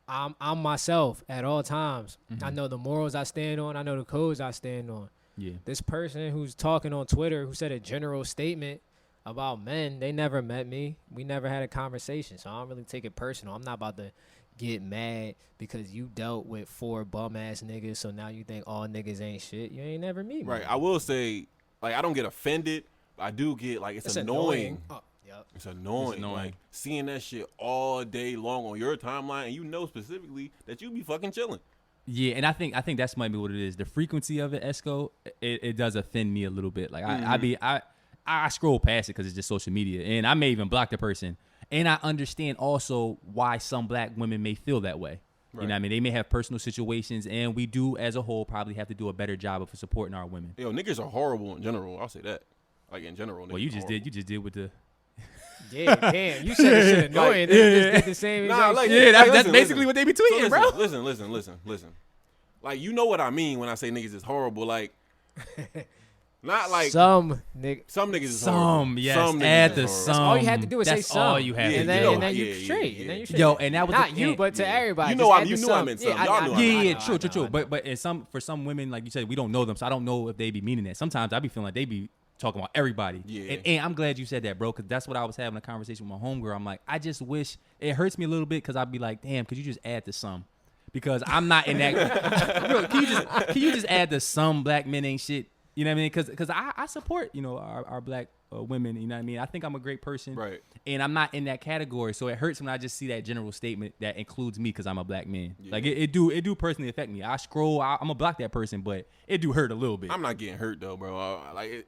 I'm myself at all times. I know the morals I stand on. I know the codes I stand on. Yeah. This person who's talking on Twitter who said a general statement about men, they never met me. We never had a conversation, so I don't really take it personal. I'm not about to get mad because you dealt with 4 bum-ass niggas, so now you think all niggas ain't shit. You ain't never meet me. Right. I will say, like, I don't get offended. I do get, like, it's annoying. Oh, yep. It's annoying. Like, seeing that shit all day long on your timeline, and you know specifically that you be fucking chilling. Yeah, and I think that's might be what it is. The frequency of it, Esco, it does offend me a little bit. Like, I scroll past it because it's just social media, and I may even block the person. And I understand also why some black women may feel that way. Right. You know what I mean? They may have personal situations, and we do, as a whole, probably have to do a better job of supporting our women. Yo, niggas are horrible in general. I'll say that. Like, in general, niggas well, you just did with the... Yeah, damn. You said this shit annoying. They just did the same exact shit. Yeah, that's basically what they be tweeting, so bro. Listen. Like, you know what I mean when I say niggas is horrible. Like... Not like some niggas is horrible. Yes, some add the horrible. some. That's all you had to do is say some. All you had and to then, do. and then you straight. And then you straight. Yo, and that was not you, but to everybody. You know, I knew I meant some. True. But in for some women, like you said, we don't know them, so I don't know if they be meaning that. Sometimes I be feeling like they be talking about everybody. Yeah. And I'm glad you said that, bro, because that's what I was having a conversation with my homegirl. I'm like, I just wish it hurts me a little bit because I'd be like, damn, could you just add the some? Because I'm not in that. Bro, can you just add the some black men ain't shit? You know what I mean? Because I support, you know, our black women. You know what I mean? I think I'm a great person. Right. And I'm not in that category. So it hurts when I just see that general statement that includes me because I'm a black man. Yeah. Like, it do personally affect me. I scroll. I'm going to block that person, but it do hurt a little bit. I'm not getting hurt, though, bro.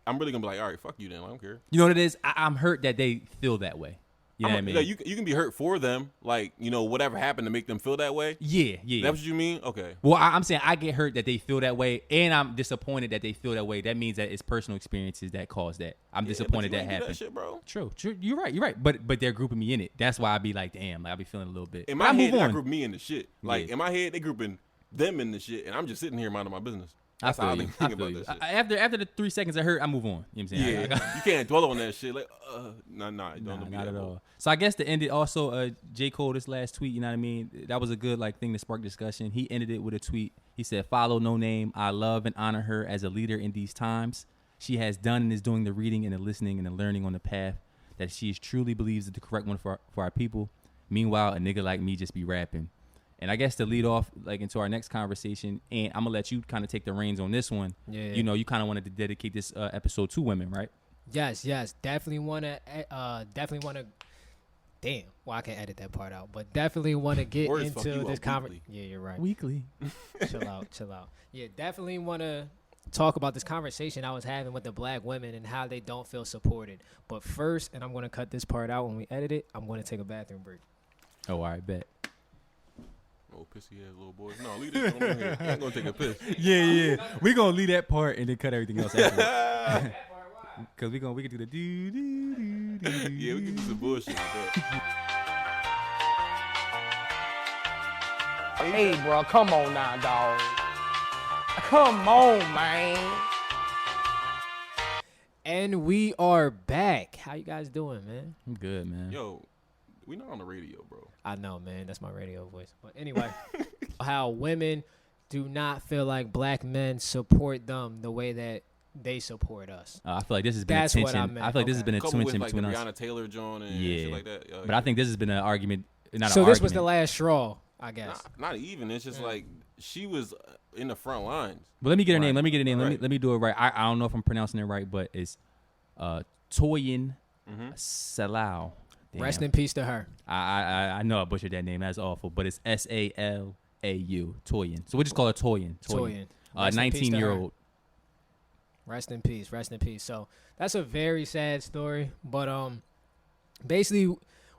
I'm really going to be like, all right, fuck you then. I don't care. You know what it is? I'm hurt that they feel that way. You know what I mean? You can be hurt for them, like, you know, whatever happened to make them feel that way. Yeah. That's what you mean? Okay. Well, I'm saying I get hurt that they feel that way, and I'm disappointed that they feel that way. That means that it's personal experiences that cause that. I'm disappointed that happened. That shit, bro. True. You're right. But they're grouping me in it. That's why I be like, damn, like, I be feeling a little bit. In my head, they group me in the shit. Like, in my head, they grouping them in the shit, and I'm just sitting here minding my business. That's how I think about this shit. After the 3 seconds I hurt, I move on. You know what I'm saying? Yeah. You can't dwell on that shit. Like, nah, not at all. So I guess to end it, also, J. Cole, this last tweet, you know what I mean? That was a good thing to spark discussion. He ended it with a tweet. He said, "Follow Noname. I love and honor her as a leader in these times. She has done and is doing the reading and the listening and the learning on the path that she truly believes is the correct one for our people. Meanwhile, a nigga like me just be rapping." And I guess to lead off into our next conversation, and I'm gonna let you kind of take the reins on this one. Yeah. You know, you kind of wanted to dedicate this episode to women, right? Yes. Definitely wanna. Damn. Well, I can edit that part out, but definitely want to get into this conversation. Yeah, you're right. Weekly. Chill out. Yeah, definitely want to talk about this conversation I was having with the black women and how they don't feel supported. But first, and I'm going to cut this part out when we edit it, I'm going to take a bathroom break. Oh, all right, bet. Oh, pissy ass little boys. No, leave this one here. I'm going to take a piss. Yeah. We're going to leave that part and then cut everything else after. Because we can do the do. Yeah, we can do some bullshit like that. Hey, bro, come on now, dog. Come on, man. And we are back. How you guys doing, man? I'm good, man. Yo, we not on the radio, bro. I know, man. That's my radio voice. But anyway, how women do not feel like black men support them the way that they support us. I feel like this has been That's a what I tension. meant. I feel like this has been a Couple tension with, between the us. Breonna Taylor joint and Yeah. shit like that. But I think this has been an argument. So this was the last straw, I guess. Not even. It's just like she was in the front lines. But let me get her name. Let Right. me do it right. I don't know if I'm pronouncing it right, but it's Toyin Salau. Damn. Rest in peace to her. I know I butchered that name. That's awful. But it's Salau. Toyin. So we'll just call her Toyin. Toyin. Rest in peace to her. 19-year-old. Rest in peace. So that's a very sad story. But basically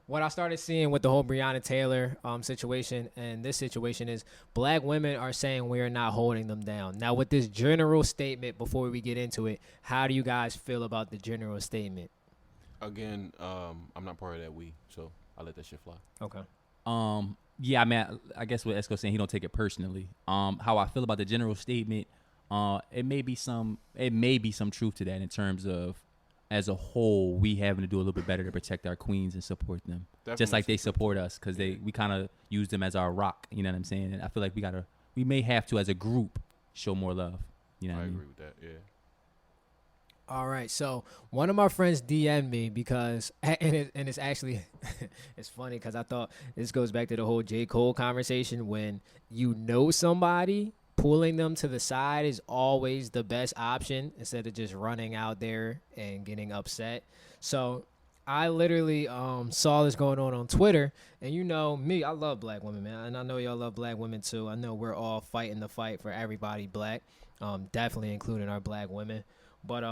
what I started seeing with the whole Breonna Taylor situation and this situation is black women are saying we are not holding them down. Now, with this general statement, before we get into it, how do you guys feel about the general statement? Again, I'm not part of that so I let that shit fly. Okay. Yeah, I mean, I guess what Esco's saying, he don't take it personally. How I feel about the general statement, it may be some truth to that in terms of, as a whole, we having to do a little bit better to protect our queens and support them, just like they support us, because we kind of use them as our rock. You know what I'm saying? And I feel like we may have to, as a group, show more love. You know what I mean? agree with that. Yeah. All right, so one of my friends DM'd me because, and it's actually, it's funny because I thought this goes back to the whole J. Cole conversation. When you know somebody, pulling them to the side is always the best option instead of just running out there and getting upset. So I literally saw this going on Twitter, and you know me, I love black women, man, and I know y'all love black women too. I know we're all fighting the fight for everybody black, definitely including our black women. But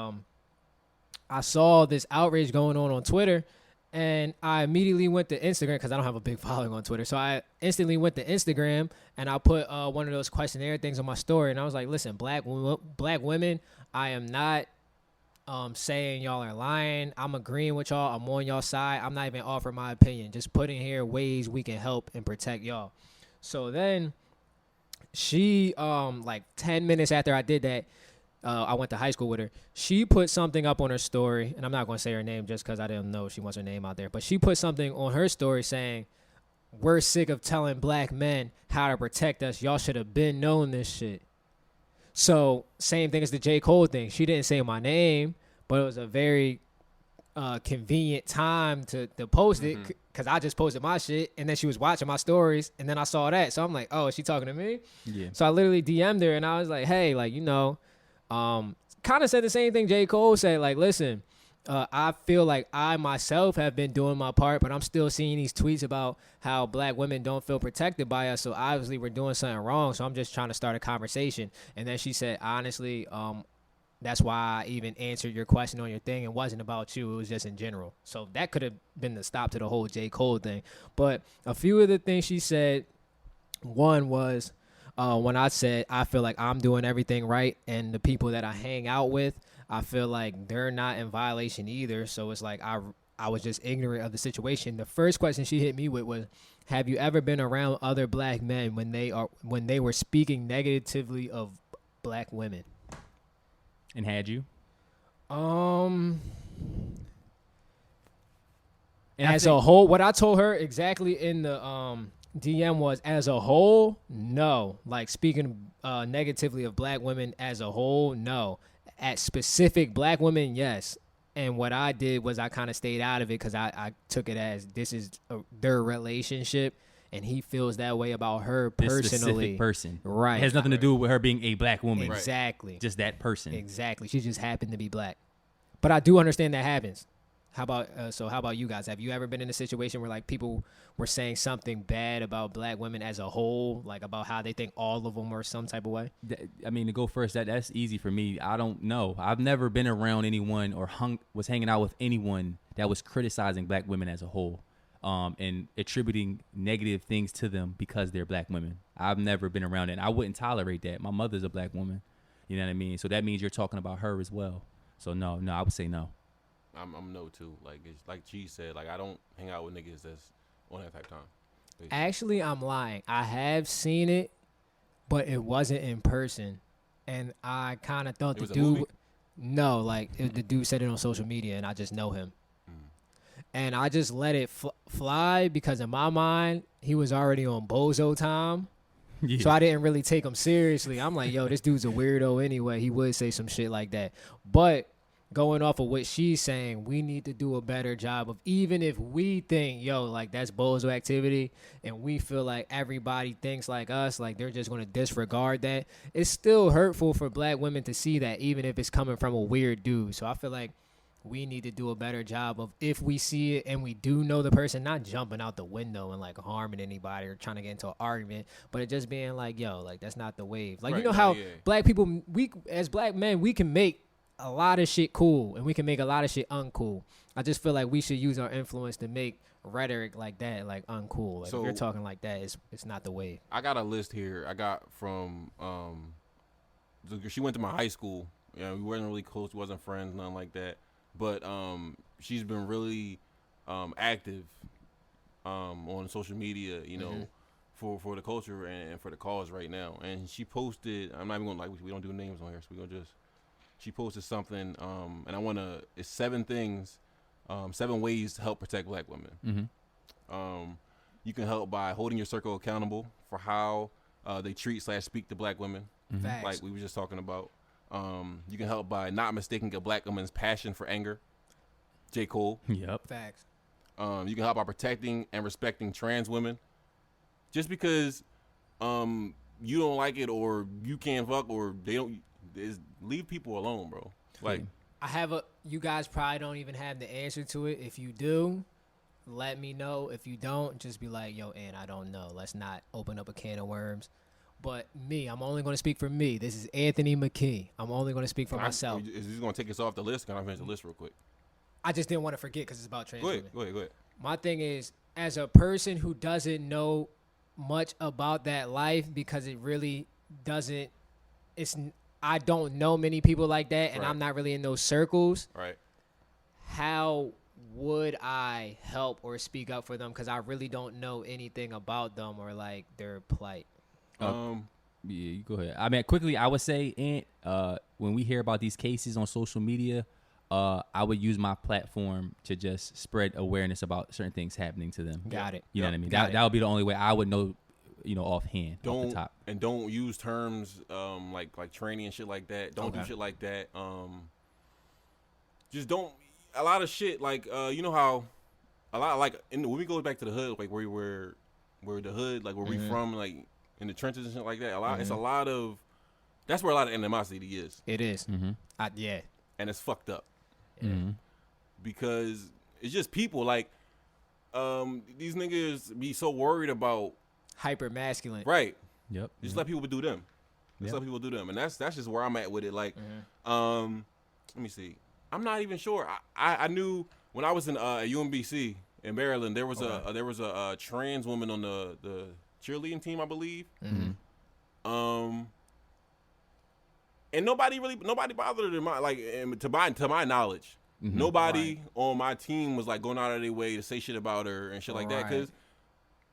I saw this outrage going on Twitter, and I immediately went to Instagram because I don't have a big following on Twitter. So I instantly went to Instagram, and I put one of those questionnaire things on my story, and I was like, listen, black women, I am not saying y'all are lying. I'm agreeing with y'all. I'm on y'all side. I'm not even offering my opinion. Just putting here ways we can help and protect y'all. So then she, like 10 minutes after I did that, I went to high school with her. She put something up on her story, and I'm not going to say her name just because I didn't know she wants her name out there. But she put something on her story saying, we're sick of telling black men how to protect us. Y'all should have been known this shit. So same thing as the J. Cole thing. She didn't say my name, but it was a very convenient time to post it because I just posted my shit, and then she was watching my stories, and then I saw that. So I'm like, oh, is she talking to me? Yeah. So I literally DM'd her, and I was like, hey, like, you know, kind of said the same thing J. Cole said, like, listen, I feel like I myself have been doing my part, but I'm still seeing these tweets about how black women don't feel protected by us. So obviously we're doing something wrong. So I'm just trying to start a conversation. And then she said, honestly, that's why I even answered your question on your thing. It wasn't about you. It was just in general. So that could have been the stop to the whole J. Cole thing. But a few of the things she said, one was, when I said I feel like I'm doing everything right, and the people that I hang out with, I feel like they're not in violation either. So it's like I was just ignorant of the situation. The first question she hit me with was, have you ever been around other black men when they were speaking negatively of black women? And had you? And as a whole, what I told her exactly in the DM was, as a whole, no. Like, speaking negatively of black women as a whole, no. At specific black women, yes. And what I did was I kind of stayed out of it because I took it as this is their relationship, and he feels that way about her personally. This specific person. Right. It has nothing to do with her being a black woman. Exactly. Just that person. Exactly. She just happened to be black. But I do understand that happens. How about you guys? Have you ever been in a situation where like people were saying something bad about black women as a whole, like about how they think all of them are some type of way? I mean, to go first, that's easy for me. I don't know. I've never been around anyone or was hanging out with anyone that was criticizing black women as a whole, and attributing negative things to them because they're black women. I've never been around it, and I wouldn't tolerate that. My mother's a black woman. You know what I mean? So that means you're talking about her as well. So no, I would say no. I'm no too. Like it's like G said, like I don't hang out with niggas that's on that type of time. Basically. Actually, I'm lying. I have seen it, but it wasn't in person, and I kind of thought the dude. No, like the dude said it on social media, and I just know him, and I just let it fly because in my mind he was already on bozo time. Yeah. So I didn't really take him seriously. I'm like, yo, this dude's a weirdo anyway. He would say some shit like that, but. Going off of what she's saying, we need to do a better job of, even if we think, yo, like that's bozo activity, and we feel like everybody thinks like us, like they're just going to disregard that. It's still hurtful for black women to see that, even if it's coming from a weird dude. So I feel like we need to do a better job of, if we see it and we do know the person, not jumping out the window and like harming anybody or trying to get into an argument, but it just being like, yo, like that's not the wave. Like, right, you know how black people, we as black men, we can make a lot of shit cool, and we can make a lot of shit uncool. I just feel like we should use our influence to make rhetoric like that like uncool. Like So- if you're talking like that, it's not the way. I got a list here. I got from she went to my high school. Yeah, we weren't really close, wasn't friends, nothing like that. But she's been really active on social media, you know, for the culture and for the cause right now. And she posted. I'm not even gonna we don't do names on here, so we gonna just. She posted something, and I wanna. It's 7 things, 7 ways to help protect Black women. You can help by holding your circle accountable for how they treat/speak to Black women, Facts. like we were just talking about. You can help by not mistaking a Black woman's passion for anger. J. Cole. Yep. Facts. You can help by protecting and respecting trans women. Just because you don't like it or you can't fuck or they don't, leave people alone, bro. Like, You guys probably don't even have the answer to it. If you do, let me know. If you don't, just be like, yo, and I don't know. Let's not open up a can of worms. But I'm only going to speak for me. This is Anthony McKee. I'm only going to speak for myself. Is this going to take us off the list? Can I finish the list real quick? I just didn't want to forget because it's about trans Go women. ahead. My thing is, as a person who doesn't know much about that life, because it really doesn't, I don't know many people like that, and Right. I'm not really in those circles. Right. How would I help or speak up for them? Because I really don't know anything about them or like their plight. Yeah, you go ahead. I mean, quickly, I would say, when we hear about these cases on social media, I would use my platform to just spread awareness about certain things happening to them. Got it. You know what I mean? Got That would be the only way I would know, offhand, off the top. Don't use terms like training and shit like that. Don't do shit like that. Just don't. A lot of shit like you know how a lot like when we go back to the hood, like where the hood, like where we from, like in the trenches and shit like that. It's a lot of. That's where a lot of animosity is. It is. Yeah. And it's fucked up. Because it's just people like these niggas be so worried about Hyper masculine. right. Yep. Just let people do them. Just let people do them, and that's just where I'm at with it. Like, let me see. I'm not even sure. I knew when I was in UMBC in Maryland, there was a trans woman on the cheerleading team, I believe. And nobody bothered her. To my knowledge, nobody on my team was like going out of their way to say shit about her and shit like that. Because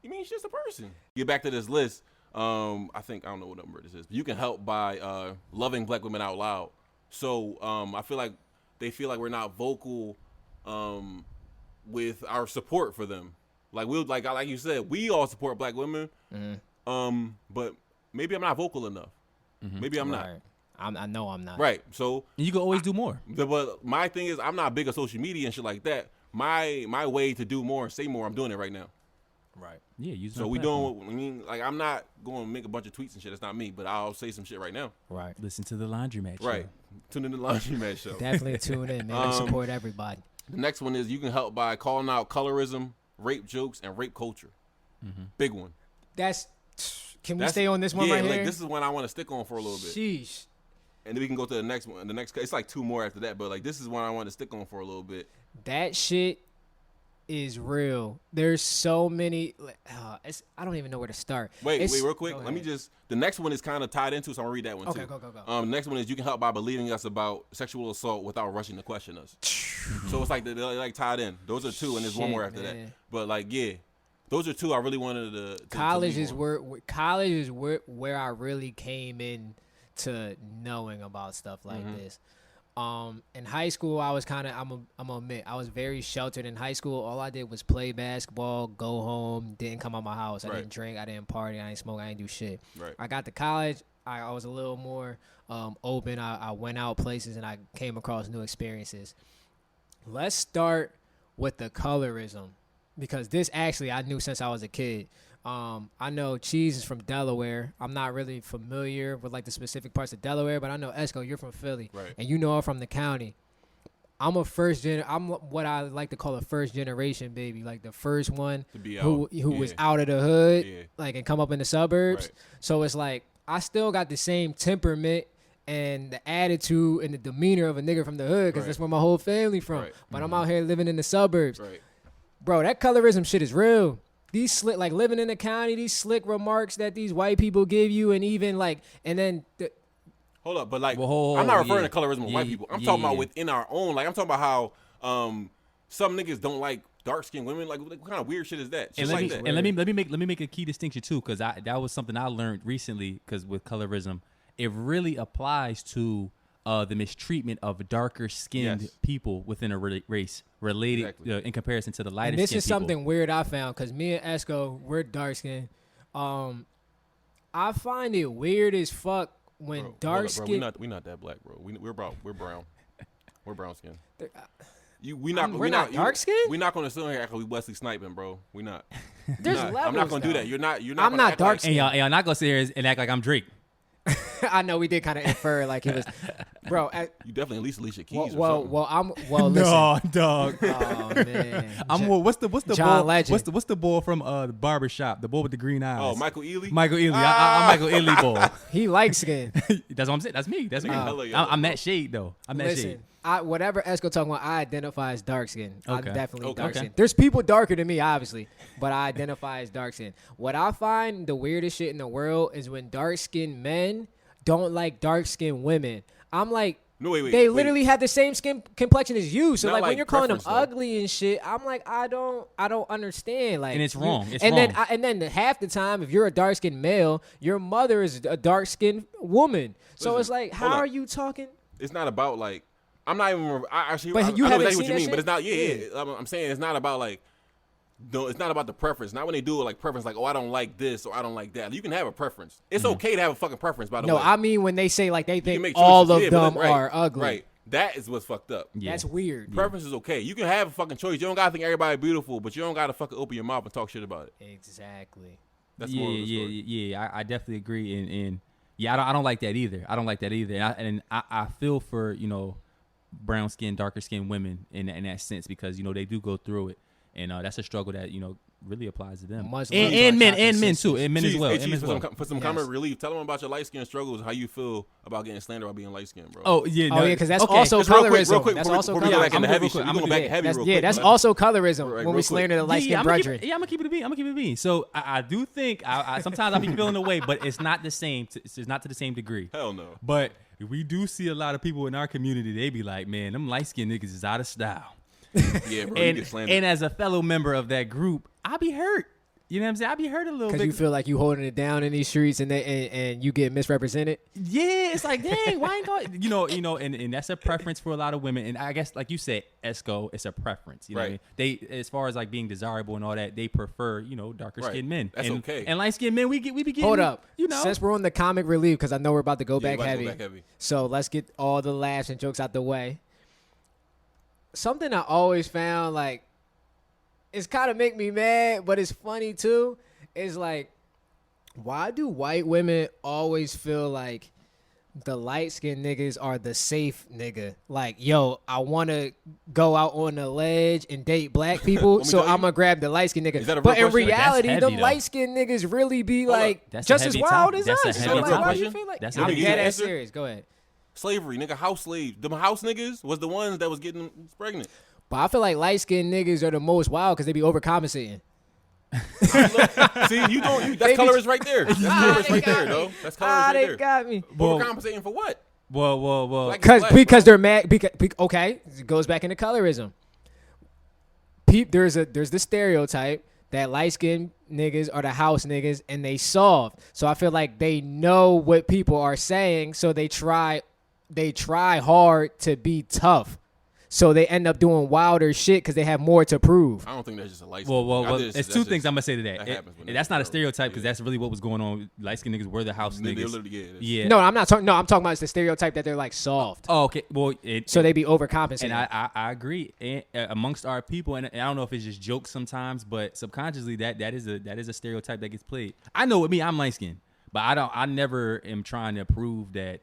she's just a person. Get back to this list. I don't know what number this is, but you can help by loving Black women out loud. So I feel like they feel like we're not vocal with our support for them. Like like you said, we all support Black women. But maybe I'm not vocal enough. Maybe I'm not. I know I'm not. Right. So And you can always do more. but my thing is, I'm not big on social media and shit like that. My way to do more and say more, I'm doing it right now. Right. Yeah, use So we doing like I'm not going to make a bunch of tweets and shit. That's not me, but I'll say some shit right now. Right. Listen to the Laundromat show. Right. Tune in to the Laundromat show. Definitely tune in, man. We support everybody. The next one is you can help by calling out colorism, rape jokes, and rape culture. Big one. Can we stay on this one right like here? this is one I want to stick on for a little bit. Sheesh. And then we can go to the next one. The next, it's like 2 more after that, but like this is one I want to stick on for a little bit. That shit is real. There's so many. I don't even know where to start. Wait, real quick. Go Let me ahead. the next one is kind of tied into, so I'm gonna read that one Okay, too. go. The next one is you can help by believing us about sexual assault without rushing to question us. So it's like they're like tied in. Those are 2, and there's one Shit, more after that. man. But like, yeah, those are 2 I really wanted to College leave is on. where I really came in to knowing about stuff like this. In high school, I was kind of I'm gonna admit I was very sheltered in high school. All I did was play basketball, go home, didn't come out my house. I Right. didn't drink, I didn't party, I didn't smoke, I didn't do shit. Right. I got to college, I was a little more open. I went out places and I came across new experiences. Let's start with the colorism, because this actually I knew since I was a kid. I know Cheese is from Delaware. I'm not really familiar with like the specific parts of Delaware, but I know Esco, you're from Philly, Right. and you know I'm from the county. I'm what I like to call a first generation baby, like the first one To be who out. was Yeah. out of the hood, Yeah. like and come up in the suburbs. Right. So it's like I still got the same temperament and the attitude and the demeanor of a nigga from the hood, because that's where my whole family from. Right. But I'm out here living in the suburbs. Right. Bro, that colorism shit is real. These slick, like living in the county, these slick remarks that these white people give you, and even like, and then Hold up, but like, Well, I'm not referring yeah. to colorism with white people. I'm talking about within our own. Like, I'm talking about how some niggas don't like dark skinned women. Like, what kind of weird shit is that? And Shit let like me that. and let me make a key distinction too, because that was something I learned recently. Because with colorism, it really applies to the mistreatment of darker skinned people within a race, related in comparison to the lighter. and this skinned is people. something weird I found, because me and Esco, we're dark skinned. I find it weird as fuck when Bro, dark hold up, bro. skin. We not that black, bro. We're brown. We're brown skin. We're We're not dark skinned? We're not gonna sit here and act like we Wesley sniping, bro. We not. There's I'm levels, not gonna do though. that. You're not. I'm gonna not act dark like- skinned. And y'all not gonna sit here and act like I'm Drake. I know we did kind of infer like it was, bro. You definitely at least Alicia Keys. Listen. No, dog. Oh man. I'm what's the John boy? Legend. What's the boy from the barber shop? The boy with the green eyes. Oh, Michael Ealy. Michael Ealy. I'm Michael Ealy boy. He light skinned. That's what I'm saying. That's me. That's me. hella yellow, I'm bro. that shade though. I'm that shade. Listen, whatever Esco talking about, I identify as dark skin. Okay. I'm definitely Okay. dark Okay. skin. There's people darker than me, obviously, but I identify as dark skin. What I find the weirdest shit in the world is when dark skinned men don't like dark skinned women. I'm like, No, wait. they literally have the same skin complexion as you. So Not like when like you're calling them preference, though. ugly and shit, I'm like, I don't understand. Like, And it's wrong. It's and wrong. then half the time, if you're a dark skinned male, your mother is a dark skinned woman. So Listen, it's like, how hold up. are you talking? It's not about like. I'm not even. I actually. But I, you I know haven't exactly what seen you that mean, but shit? it's not. Yeah. I'm saying it's not about like. No, it's not about the preference. Not when they do it like preference, like, oh, I don't like this or I don't like that. You can have a preference. It's okay to have a fucking preference, by the No, way. I mean when they say like they You can think make all choices. of Yeah, but them right, are ugly. Right. That is what's fucked up. Yeah. That's weird. Preference is okay. You can have a fucking choice. You don't gotta think everybody beautiful, but you don't gotta fucking open your mouth and talk shit about it. Exactly. That's more of the story. Yeah. I definitely agree. And yeah, I don't like that either. I don't like that either. And I feel for brown skin, darker skinned women in that sense, because they do go through it, and that's a struggle that really applies to them. Much And love to our men sisters. too, and men as Chief, well. hey, and Chief, men as for well. some, for some common relief, tell them about your light skin struggles. How you feel about getting slandered about being light skinned, bro? Oh yeah, Oh yeah, because that's okay. also Just real quick, colorism. real quick, That's before also we go back colorism. into heavy real shit. quick. We going back heavy That's, real yeah, quick. that's also colorism Right, when real we quick. slander the light Yeah, skinned brethren. I'm gonna keep it a beat. I'm gonna keep it a beat. So I do think I sometimes I be feeling the way, but it's not the same. It's not to the same degree. Hell no. But we do see a lot of people in our community. They be like, man, them light skinned niggas is out of style. Yeah, bro. You get slandered. And as a fellow member of that group, I be hurt. You know what I'm saying? I be hurt a little Because bit. you feel like you holding it down in these streets and you get misrepresented. Yeah, it's like, dang, why ain't going? And that's a preference for a lot of women. And I guess, like you said, Esco, it's a preference. You know what I mean? They, as far as like being desirable and all that, they prefer, darker skinned men. That's and, okay. And light skinned men, we be getting. Hold up. You know, Since we're on the comic relief, because I know we're about to go Yeah, back we're about to heavy. go back heavy. So let's get all the laughs and jokes out the way. Something I always found, like, it's kind of make me mad, but it's funny too, is like, why do white women always feel like the light-skinned niggas are the safe nigga? Like, yo, I want to go out on the ledge and date black people, me so tell you. I'm going to grab the light-skinned nigga. Is that a But real in question? reality, That's them heavy, though. light-skinned niggas really be Hold up. like That's a just as heavy wild topic. as That's a us. heavy So, like, why topic. you feel like That's I'm a heavy dead ass answer. serious. Go ahead. Slavery, nigga, house slaves. Them house niggas was the ones that was getting them pregnant. But I feel like light-skinned niggas are the most wild because they be overcompensating. See, that's They be- colorist right there. That's colorist they right got there, me. though. That's colorist right They there. got me. Overcompensating for what? well. Black is Because black, because bro. they're mad. Because okay, it goes back into colorism. There's the stereotype that light skinned niggas are the house niggas and they soft. So I feel like they know what people are saying, so they try hard to be tough. So they end up doing wilder shit because they have more to prove. I don't think that's just a light. Well, it's two things I'm gonna say to that. that happens when That's they're not a girls. stereotype because Yeah. that's really what was going on. Light skinned niggas were the house They niggas. literally, yeah. Yeah. No, I'm not talking. No, I'm talking about it's the stereotype that they're like soft. Oh, okay. Well, So they be overcompensating. And I agree. And, amongst our people, and I don't know if it's just jokes sometimes, but subconsciously that is a stereotype that gets played. I know with me, I'm light skinned, but I never am trying to prove that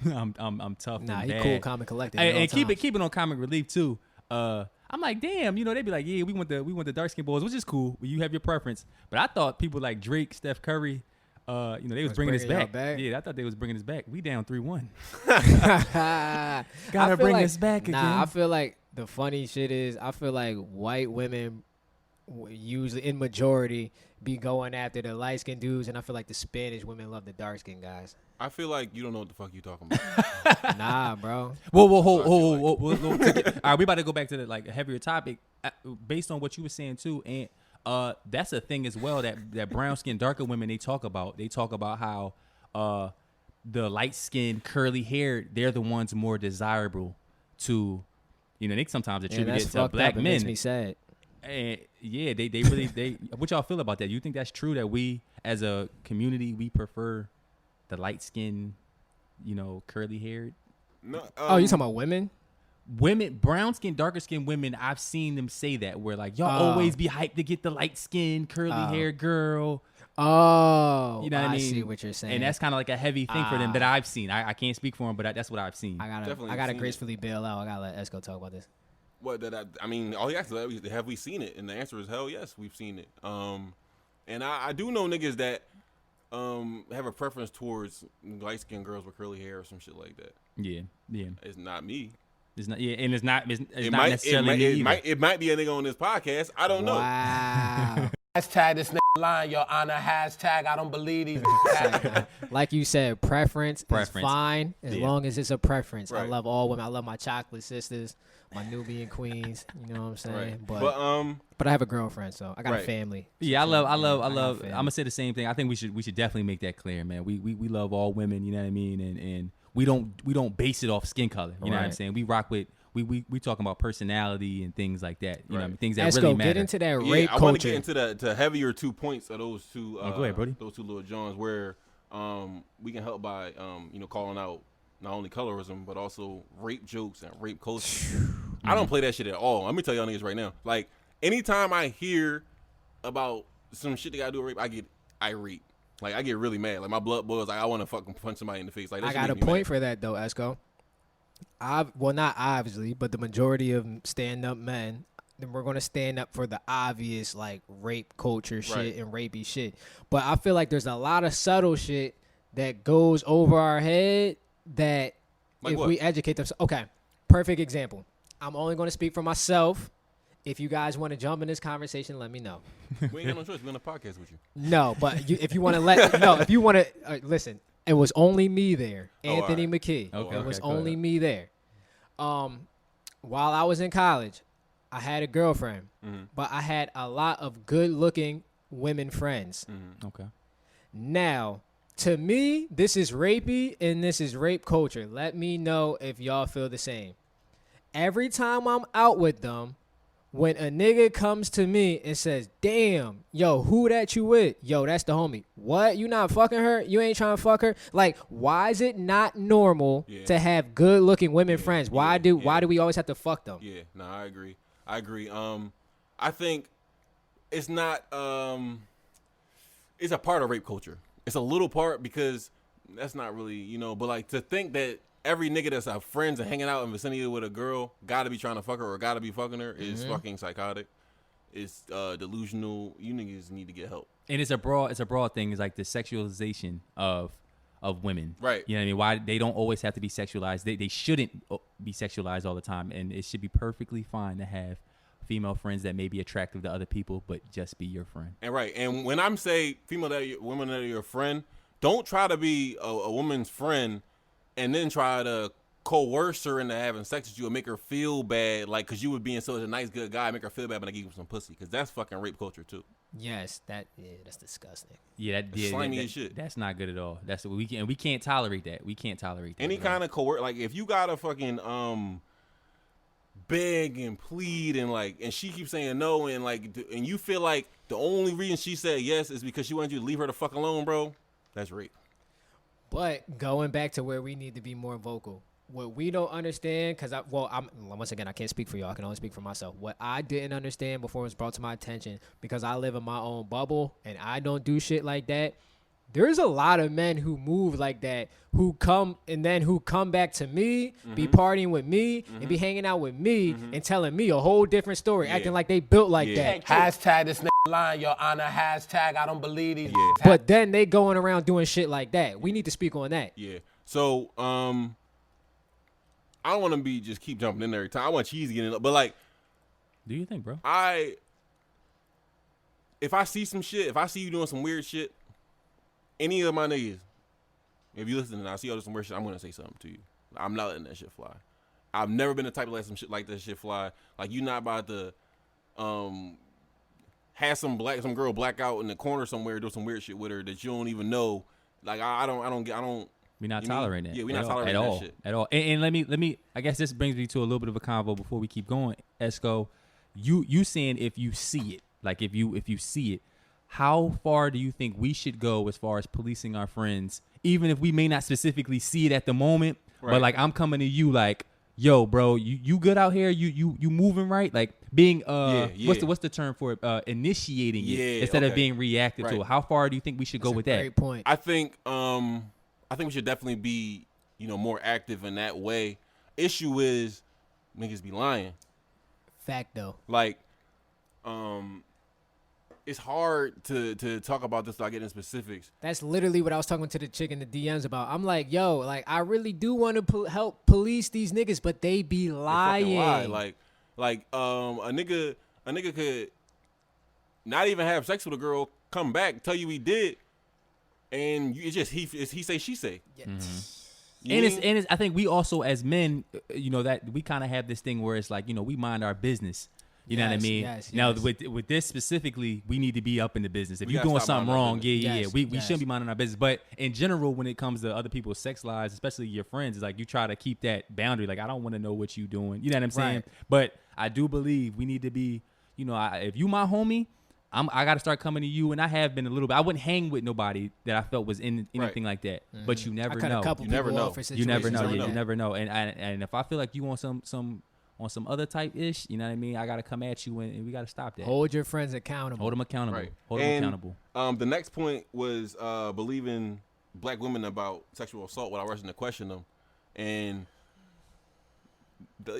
I'm tough. Nah, and he bad. cool, calm, and collected. And keep it on comic relief too. I'm like, damn, they be like, yeah, we want the dark skinned boys, which is cool. You have your preference, but I thought people like Drake, Steph Curry, they was Was bringing us bringing y'all back. back? Yeah, I thought they was bringing us back. We down 3-1. I Gotta feel bring like- us back again. Nah, I feel like the funny shit is I feel like white women usually in majority be going after the light skinned dudes, and I feel like the Spanish women love the dark skinned guys. I feel like you don't know what the fuck you talking about. Nah, bro. Whoa, That's what I All right, we about to go back to the like heavier topic based on what you were saying too, and that's a thing as well that brown skinned darker women they talk about. They talk about how the light skinned curly hair they're the ones more desirable to, they sometimes Yeah, attribute that's it to fucked black up. It men. makes me sad. And yeah, they really what y'all feel about that? You think that's true that we as a community we prefer the light skinned, curly haired No, Oh, you talking about women? women, brown skin, darker skinned women? I've seen them say that where like y'all always be hyped to get the light skinned curly haired girl. Oh, You know what I mean? see what you're saying. And that's kind of like a heavy thing for them that I've seen. I can't speak for them, but that's what I've seen. I Definitely gotta seen it. gracefully bail out. I gotta let Esco talk about this. What that I mean, all he asked is, have we seen it? And the answer is hell yes, we've seen it. And I do know niggas that have a preference towards light skinned girls with curly hair or some shit like that. Yeah. It's not me. It's not. Yeah, and it's not. It's It not necessarily me either. it might be a nigga on this podcast. I don't know. Wow. Hashtag this nigga lying, Your Honor. Hashtag I don't believe these. Like you said, preference is Preference. fine as Yeah. long as it's a preference. I Right. love all women. I love my chocolate sisters, my Nubian queens. You know what I'm saying? Right. But I have a girlfriend, so I got a Right. family. Yeah, I love. got I'm family. gonna say the same thing. I think we should definitely make that clear, man. We love all women. You know what I mean? And we don't base it off skin color. You know what I'm Right. saying? We rock with. We talking about personality and things like that. You know, what I mean? Things that Esco, really matter. get into that Yeah, rape I want to culture. get into the heavier 2 points of those two. Go ahead, Brody. Those two little Johns where we can help by calling out not only colorism but also rape jokes and rape culture. I don't play that shit at all. Let me tell y'all niggas right now. Like anytime I hear about some shit they gotta do with rape, I get irate. Like I get really mad. Like my blood boils. Like I want to fucking punch somebody in the face. Like that I shit got a make me point mad. for that though, Esco. Well, not obviously, but the majority of stand-up men, then we're gonna stand up for the obvious like rape culture shit Right. and rapey shit. But I feel like there's a lot of subtle shit that goes over our head that Like if what? we educate them. Okay, perfect example. I'm only gonna speak for myself. If you guys want to jump in this conversation, let me know. We ain't got no choice. We on a podcast with you. No, but if you want to if you want to listen, it was only me there, Anthony alright. McKee. Okay, It was okay, go only ahead. me there. While I was in college, I had a girlfriend, but I had a lot of good-looking women friends. Okay. Now, to me, this is rapey and this is rape culture. Let me know if y'all feel the same. Every time I'm out with them, when a nigga comes to me and says, damn, yo, who that you with? Yo, that's the homie. What? You not fucking her? You ain't trying to fuck her? Like, why is it not normal Yeah. to have good looking women friends? Why do we always have to fuck them? Yeah, no, I agree. I think it's not it's a part of rape culture. It's a little part because that's not really, but like to think that every nigga that's our friends and hanging out in vicinity with a girl gotta be trying to fuck her or gotta be fucking her is fucking psychotic. It's delusional. You niggas need to get help. And it's a broad thing. It's like the sexualization of women. Right. You know what I mean? Why they don't always have to be sexualized. They shouldn't be sexualized all the time. And it should be perfectly fine to have female friends that may be attractive to other people, but just be your friend. And right. And when I'm say women that are your friend, don't try to be a woman's friend and then try to coerce her into having sex with you and make her feel bad, like, because you were being such a nice, good guy, make her feel bad when I give you some pussy, because that's fucking rape culture, too. Yes, that's disgusting. Yeah, Slimy as shit. That's not good at all. That's what we can't tolerate that. We can't tolerate that. Any kind of like, if you got to fucking beg and plead and she keeps saying no and you feel like the only reason she said yes is because she wanted you to leave her the fuck alone, bro, that's rape. But going back to where we need to be more vocal, what we don't understand, because once again, I can't speak for y'all. I can only speak for myself. What I didn't understand before it was brought to my attention, because I live in my own bubble and I don't do shit like that. there's a lot of men who move like that, who come back to me, be partying with me, and be hanging out with me, and telling me a whole different story, acting like they built like that. Hashtag this nigga lying, Your Honor. Hashtag I don't believe these. Yeah. But then they going around doing shit like that. We need to speak on that. Yeah. So, I don't want to be just keep jumping in there every time. I want Cheese to get in, but like, Do you think, bro? if I see some shit, if I see you doing some weird shit, any of my niggas, if you listen and I see you doing some weird shit, I'm gonna say something to you. I'm not letting that shit fly. I've never been the type to let some shit like that shit fly. Like, you not about to have some girl black out in the corner somewhere, do some weird shit with her that you don't even know. Like, I don't. We're not You tolerating mean? that. Yeah, we're not tolerating that shit. At all. And let me, I guess this brings me to a little bit of a convo before we keep going. Esco, you saying if you see it, like if you see it, how far do you think we should go as far as policing our friends, even if we may not specifically see it at the moment, Right. but like I'm coming to you like, yo, bro, you good out here? You moving right? Like being what's the term for it? Initiating it instead of being reactive to it. How far do you think we should go with that? Great point. I think we should definitely be, more active in that way. Issue is niggas be lying. Fact though. Like, it's hard to talk about this without getting specifics. That's literally what I was talking to the chick in the DMs about. I'm like, yo, like I really do want to help police these niggas, but they be lying. They fucking lie. Like a nigga could not even have sex with a girl, come back, tell you he did, and it's just he say she say. Yeah. You And mean? I think we also as men, that we kind of have this thing where it's like, we mind our business. You know what I Yes, mean? yes, Now yes. with this specifically, we need to be up in the business. If We you're gotta doing stop something minding our wrong, business. we Yes. shouldn't be minding our business. But in general, when it comes to other people's sex lives, especially your friends, it's like you try to keep that boundary. Like, I don't want to know what you doing. You know what I'm saying? Right. But I do believe we need to be, if you my homie, I got to start coming to you, and I have been a little bit. I wouldn't hang with nobody that I felt was in anything like that. But you never I cut know. a couple You people never know. off for You never situations know. like Yeah, that. you never know. And if I feel like you want some other type ish, you know what I mean? I gotta come at you, and we gotta stop that. Hold your friends accountable. Hold them accountable. Right. Hold them And, accountable. The next point was believing black women about sexual assault without rushing to question them. And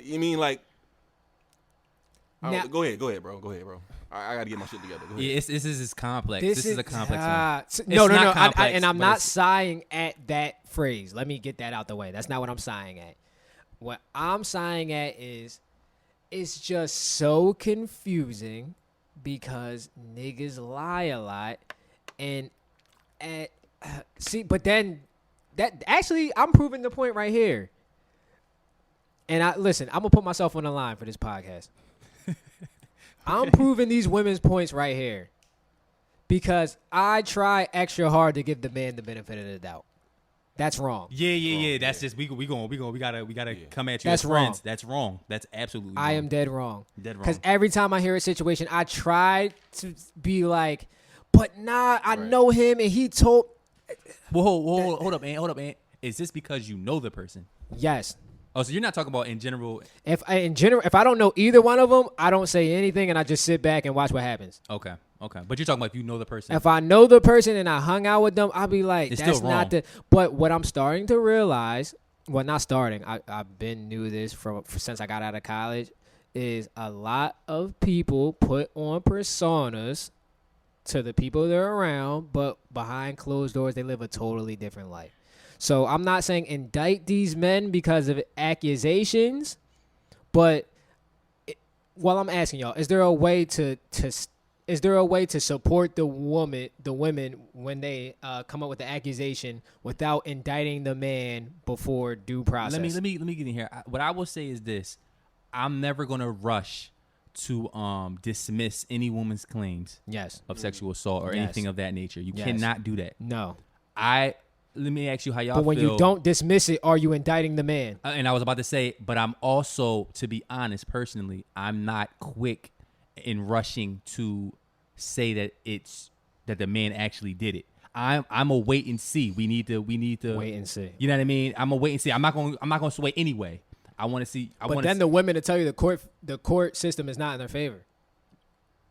you mean like? Now- Go ahead, bro. I gotta get my shit together. Go ahead. Yeah, this is complex. This is a complex one. No. It's not I, complex, and I'm but not it's- sighing at that phrase. Let me get that out the way. That's not what I'm sighing at. What I'm sighing at is it's just so confusing because niggas lie a lot. And but then that actually I'm proving the point right here. And I'm gonna put myself on the line for this podcast. I'm proving these women's points right here because I try extra hard to give the man the benefit of the doubt. That's wrong. Yeah. That's just we gotta come at you That's as friends. wrong. That's wrong. That's absolutely I wrong. am dead wrong. Dead wrong. Because every time I hear a situation, I try to be like, but nah, I know him and he told. Well, hold up, man. Is this because you know the person? Yes. Oh, so you're not talking about in general? If I don't know either one of them, I don't say anything and I just sit back and watch what happens. Okay. But you're talking about if you know the person. If I know the person and I hung out with them, I'll be like, It's that's still not wrong. the. But what I'm starting to realize, well, not starting, I've been knew this since I got out of college, is a lot of people put on personas to the people they're around, but behind closed doors, they live a totally different life. So I'm not saying indict these men because of accusations, but I'm asking y'all, is there a way to support the women when they come up with the accusation without indicting the man before due process? Let me get in here. What I will say is this: I'm never gonna rush to dismiss any woman's claims Yes. of sexual assault or Yes. anything of that nature. You Yes. cannot do that. No. Let me ask you how y'all But when feel. you don't dismiss it, are you indicting the man? And I was about to say, but I'm also, to be honest, personally, I'm not quick in rushing to say that the man actually did it. I'm a wait and see. We need to Wait and see. You know what I mean? I'm a wait and see. I'm not going to sway anyway. I want to see. But then the women to tell you the court system is not in their favor.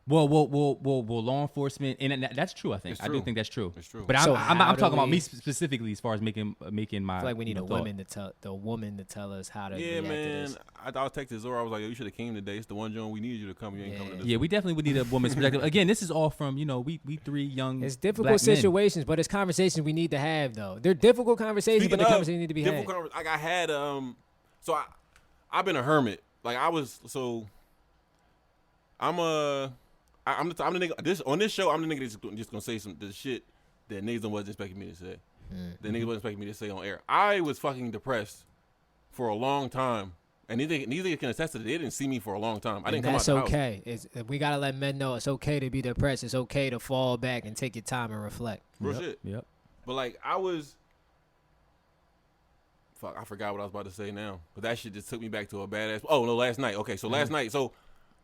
Well, law enforcement, and that's true. I think It's I do true. think that's true. It's true. But So I'm how do talking about we- me specifically as far as making my. I feel like we need a thought. woman to tell us how to Yeah, react to man. this. I texted Zora. I was like, yo, you should have came today. It's the one joint we needed you to come. You ain't coming to this. Yeah, we definitely would need a woman's perspective. Again, this is all from we three young. It's difficult black men. situations, but it's conversations we need to have, though. They're difficult conversations, Speaking but the of conversations need to be had. like I had so I've been a hermit. Like I was I'm the nigga this on this show. I'm the nigga that's just gonna say the shit that niggas wasn't expecting me to say. That niggas wasn't expecting me to say on air. I was fucking depressed for a long time, and these niggas can attest to it. They didn't see me for a long time. I didn't come out the house. That's okay. We gotta let men know it's okay to be depressed. It's okay to fall back and take your time and reflect. Real shit. Yep. But like I was. Fuck, I forgot what I was about to say now. But that shit just took me back to a badass. Oh no, last night. Okay, so last night. So,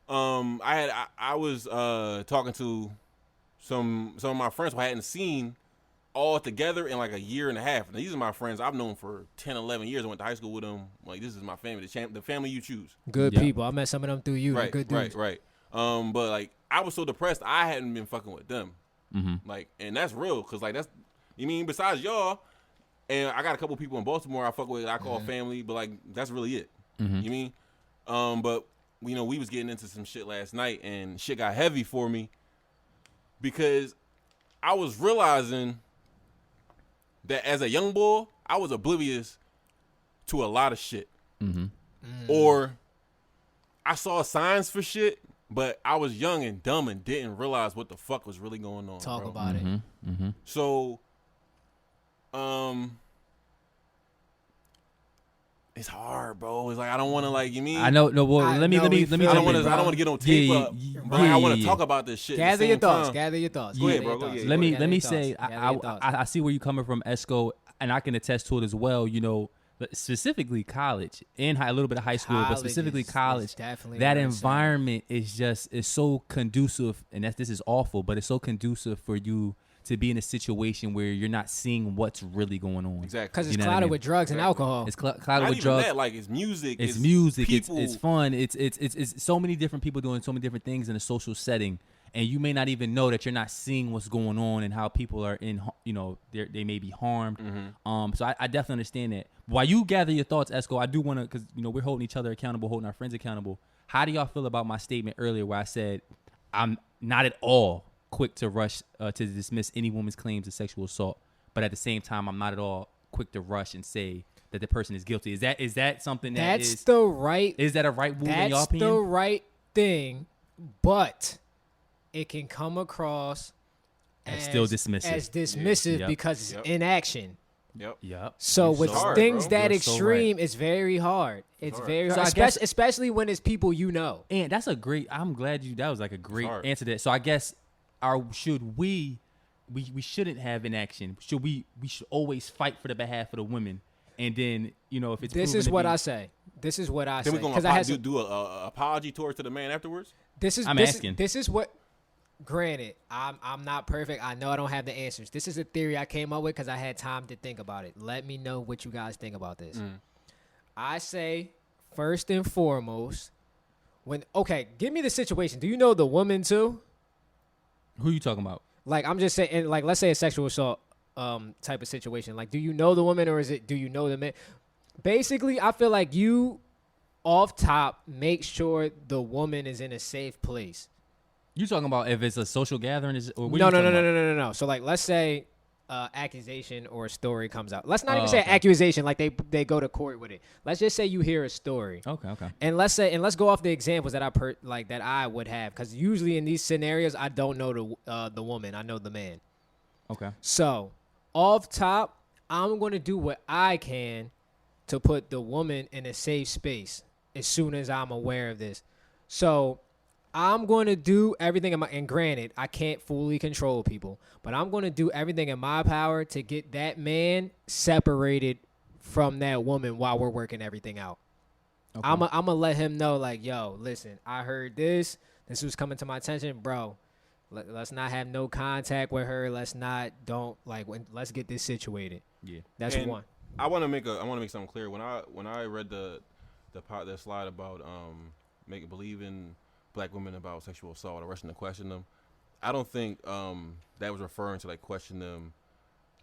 I was talking to some of my friends who I hadn't seen all together in like a year and a half. And these are my friends I've known for 10, 11 years. I went to high school with them. Like this is my family, the family you choose. Good Yeah. people. I met some of them through you. They're Right, good dudes. right. But like I was so depressed, I hadn't been fucking with them. Like, and that's real, cause like that's you mean besides y'all. And I got a couple people in Baltimore I fuck with. I call family, but like that's really it. You mean? But we was getting into some shit last night, and shit got heavy for me because I was realizing that as a young boy, I was oblivious to a lot of shit, or I saw signs for shit, but I was young and dumb and didn't realize what the fuck was really going on. Talk bro. about it. So, it's hard, bro. It's like I don't want to like you mean. I know. No, well, I let me know we let me. feel I don't it, want to. bro. I don't want to get on tape up. But like, I want to talk about this shit. Gather at your the same thoughts. time. Gather your thoughts. Go ahead, Gather bro. your Go thoughts. ahead. Let me Gather say your thoughts. Gather your thoughts. I see where you coming from, Esco, and I can attest to it as well. Specifically college and a little bit of high school, but College specifically is college. definitely That where it's at. environment is so conducive, and this is awful, but it's so conducive for you to be in a situation where you're not seeing what's really going on. Exactly. Because it's You know what I clouded mean? with drugs and alcohol. It's clouded Not with even drugs. that. Like it's music. It's music. People. It's fun. It's so many different people doing so many different things in a social setting, and you may not even know that you're not seeing what's going on and how people are they may be harmed. So I definitely understand that. While you gather your thoughts, Esco, I do want to, because we're holding each other accountable, holding our friends accountable. How do y'all feel about my statement earlier where I said I'm not at all quick to rush to dismiss any woman's claims of sexual assault, but at the same time I'm not at all quick to rush and say that the person is guilty? Is that something that That's the right. is that a right move in y'all That's opinion? the right thing, but it can come across As still dismissive. As dismissive Yep. because it's Yep. inaction. Yep. Yep. So You're with so right, things bro. that You're so extreme, it's very hard. It's hard. very So hard, I guess- especially when it's people you know. And that's a great. I'm glad that was like a great hard. answer to that. So I guess we shouldn't have inaction. We should always fight for the behalf of the women. And then if it's This proven is to what be- I say. This is what I Then say. we're gonna 'Cause I had do a apology tour to the man afterwards. I'm asking. This is what. Granted, I'm not perfect. I know I don't have the answers. This is a theory I came up with because I had time to think about it. Let me know what you guys think about this. I say first and foremost, give me the situation. Do you know the woman too? Who you talking about? Like I'm just saying, like let's say a sexual assault type of situation. Like, do you know the woman or do you know the man? Basically, I feel like you off top make sure the woman is in a safe place. You talking about if it's a social gathering? Or what No. you talking about? So like, let's say accusation or a story comes out. Let's not even Oh, say okay. accusation. Like they go to court with it. Let's just say you hear a story. Okay. And let's go off the examples that that I would have, because usually in these scenarios I don't know the woman, I know the man. Okay. So off top, I'm going to do what I can to put the woman in a safe space as soon as I'm aware of this. So I'm going to do everything and granted, I can't fully control people, but I'm going to do everything in my power to get that man separated from that woman while we're working everything out. Okay. I'm going to let him know, like, yo, listen, I heard this was coming to my attention, bro. Let's not have no contact with her. Let's get this situated. Yeah. That's And one. I want to make something clear. When I read the slide about believing black women about sexual assault, arresting to question them. I don't think that was referring to like question them.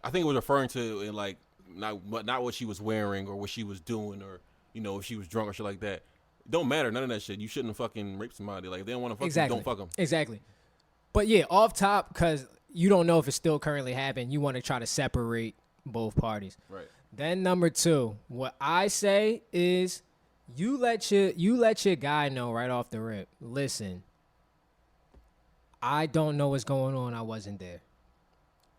I think it was referring to in like not what she was wearing or what she was doing or if she was drunk or shit like that. It don't matter, none of that shit. You shouldn't have fucking raped somebody. Like if they don't want to fuck Exactly. you, don't fuck them. Exactly. But yeah, off top, because you don't know if it's still currently happening, you want to try to separate both parties. Right. Then number 2, what I say is you let your guy know right off the rip. Listen, I don't know what's going on. I wasn't there.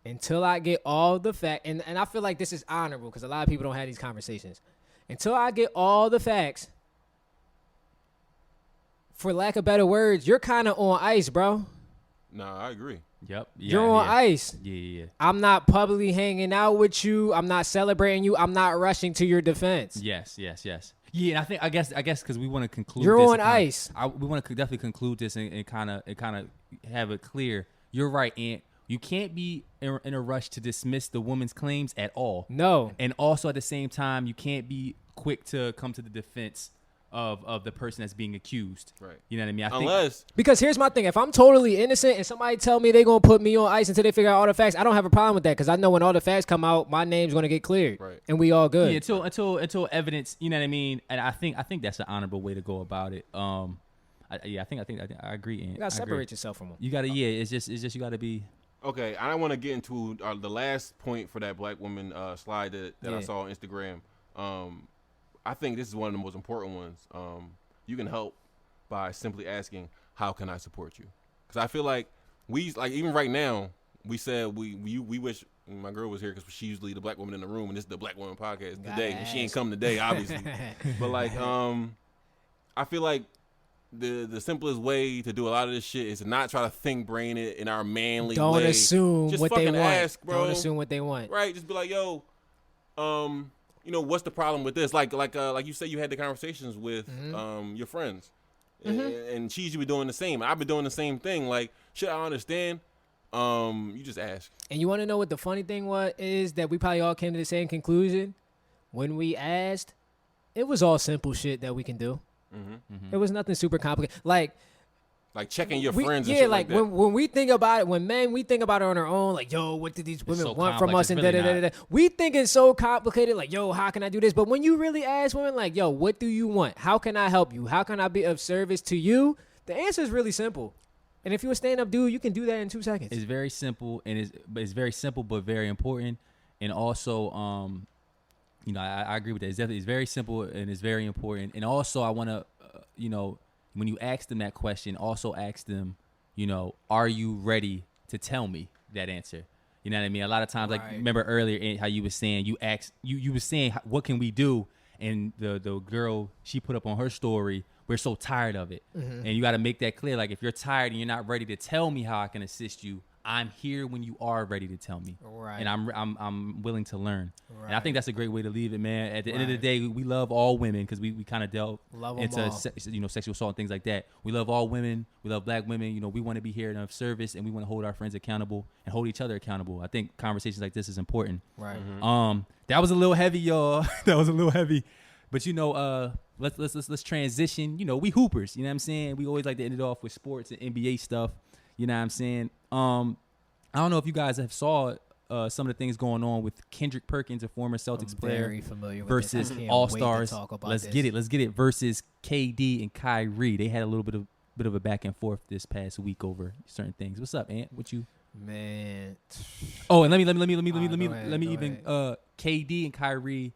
Until I get all the facts, and I feel like this is honorable because a lot of people don't have these conversations. Until I get all the facts, for lack of better words, you're kind of on ice, bro. Nah, I agree. Yep. Yeah, You're on ice. Yeah. I'm not publicly hanging out with you. I'm not celebrating you. I'm not rushing to your defense. Yes. Yeah, and I guess because we want to conclude. You're this on ice. We want to definitely conclude this and kind of have it clear. You're right, Ant. You can't be in a rush to dismiss the woman's claims at all. No. And also at the same time, you can't be quick to come to the defense of the person that's being accused. Right. You know what I mean? Unless Because here's my thing. If I'm totally innocent and somebody tell me they're going to put me on ice until they figure out all the facts, I don't have a problem with that because I know when all the facts come out, my name's going to get cleared. Right. And we all good. Yeah, until evidence, you know what I mean? And I think that's an honorable way to go about it. I agree, Ant. You got to separate yourself from them. You got to it's just you got to be. okay, I want to get into the last point for that black woman slide that I saw on Instagram. I think this is one of the most important ones. You can help by simply asking, "How can I support you?" Because I feel like even right now, we said we wish my girl was here because she's usually the black woman in the room, and this is the Black Woman Podcast today. And she ain't come today, obviously. But like, I feel like the simplest way to do a lot of this shit is to not try to think brain it in our manly Don't way. assume Just what they fucking want. ask, bro. Don't assume what they want. Right? Just be like, yo, what's the problem with this? Like you said, you had the conversations with your friends, and she's been doing the same. I've been doing the same thing. Like, shit, I understand. You just ask. And you want to know what the funny thing is that we probably all came to the same conclusion when we asked. It was all simple shit that we can do. It was nothing super complicated. Like checking your friends. And yeah, shit like that. when we think about it, when men we think about it on our own. Like, yo, what did these women so want from complex. us? And It's really da. We think it's so complicated. Like, yo, how can I do this? But when you really ask women, like, yo, what do you want? How can I help you? How can I be of service to you? The answer is really simple. And if you're a stand-up dude, you can do that in 2 seconds. It's very simple, and it's very simple but very important. And also, I agree with that. It's very simple and it's very important. And also, I want to, when you ask them that question, also ask them, are you ready to tell me that answer? You know what I mean? A lot of times, like, remember earlier how you were saying, you were saying, what can we do? And the girl, she put up on her story, we're so tired of it. And you got to make that clear. Like, if you're tired and you're not ready to tell me how I can assist you, I'm here when you are ready to tell me. Right. And I'm willing to learn. Right. And I think that's a great way to leave it, man. At the end of the day, we love all women because we kind of delve into sexual assault and things like that. We love all women. We love black women. We want to be here in of service, and we want to hold our friends accountable and hold each other accountable. I think conversations like this is important. Right. That was a little heavy, y'all. That was a little heavy. But let's transition. We hoopers. You know what I'm saying? We always like to end it off with sports and NBA stuff. You know what I'm saying? I don't know if you guys have saw some of the things going on with Kendrick Perkins, a former Celtics player, very familiar with versus this. I can't All wait to Stars. talk about Let's this. get it. Versus KD and Kyrie. They had a little bit of a back and forth this past week over certain things. What's up, Ant? What you? Man. Oh, and let me Go even ahead. KD and Kyrie.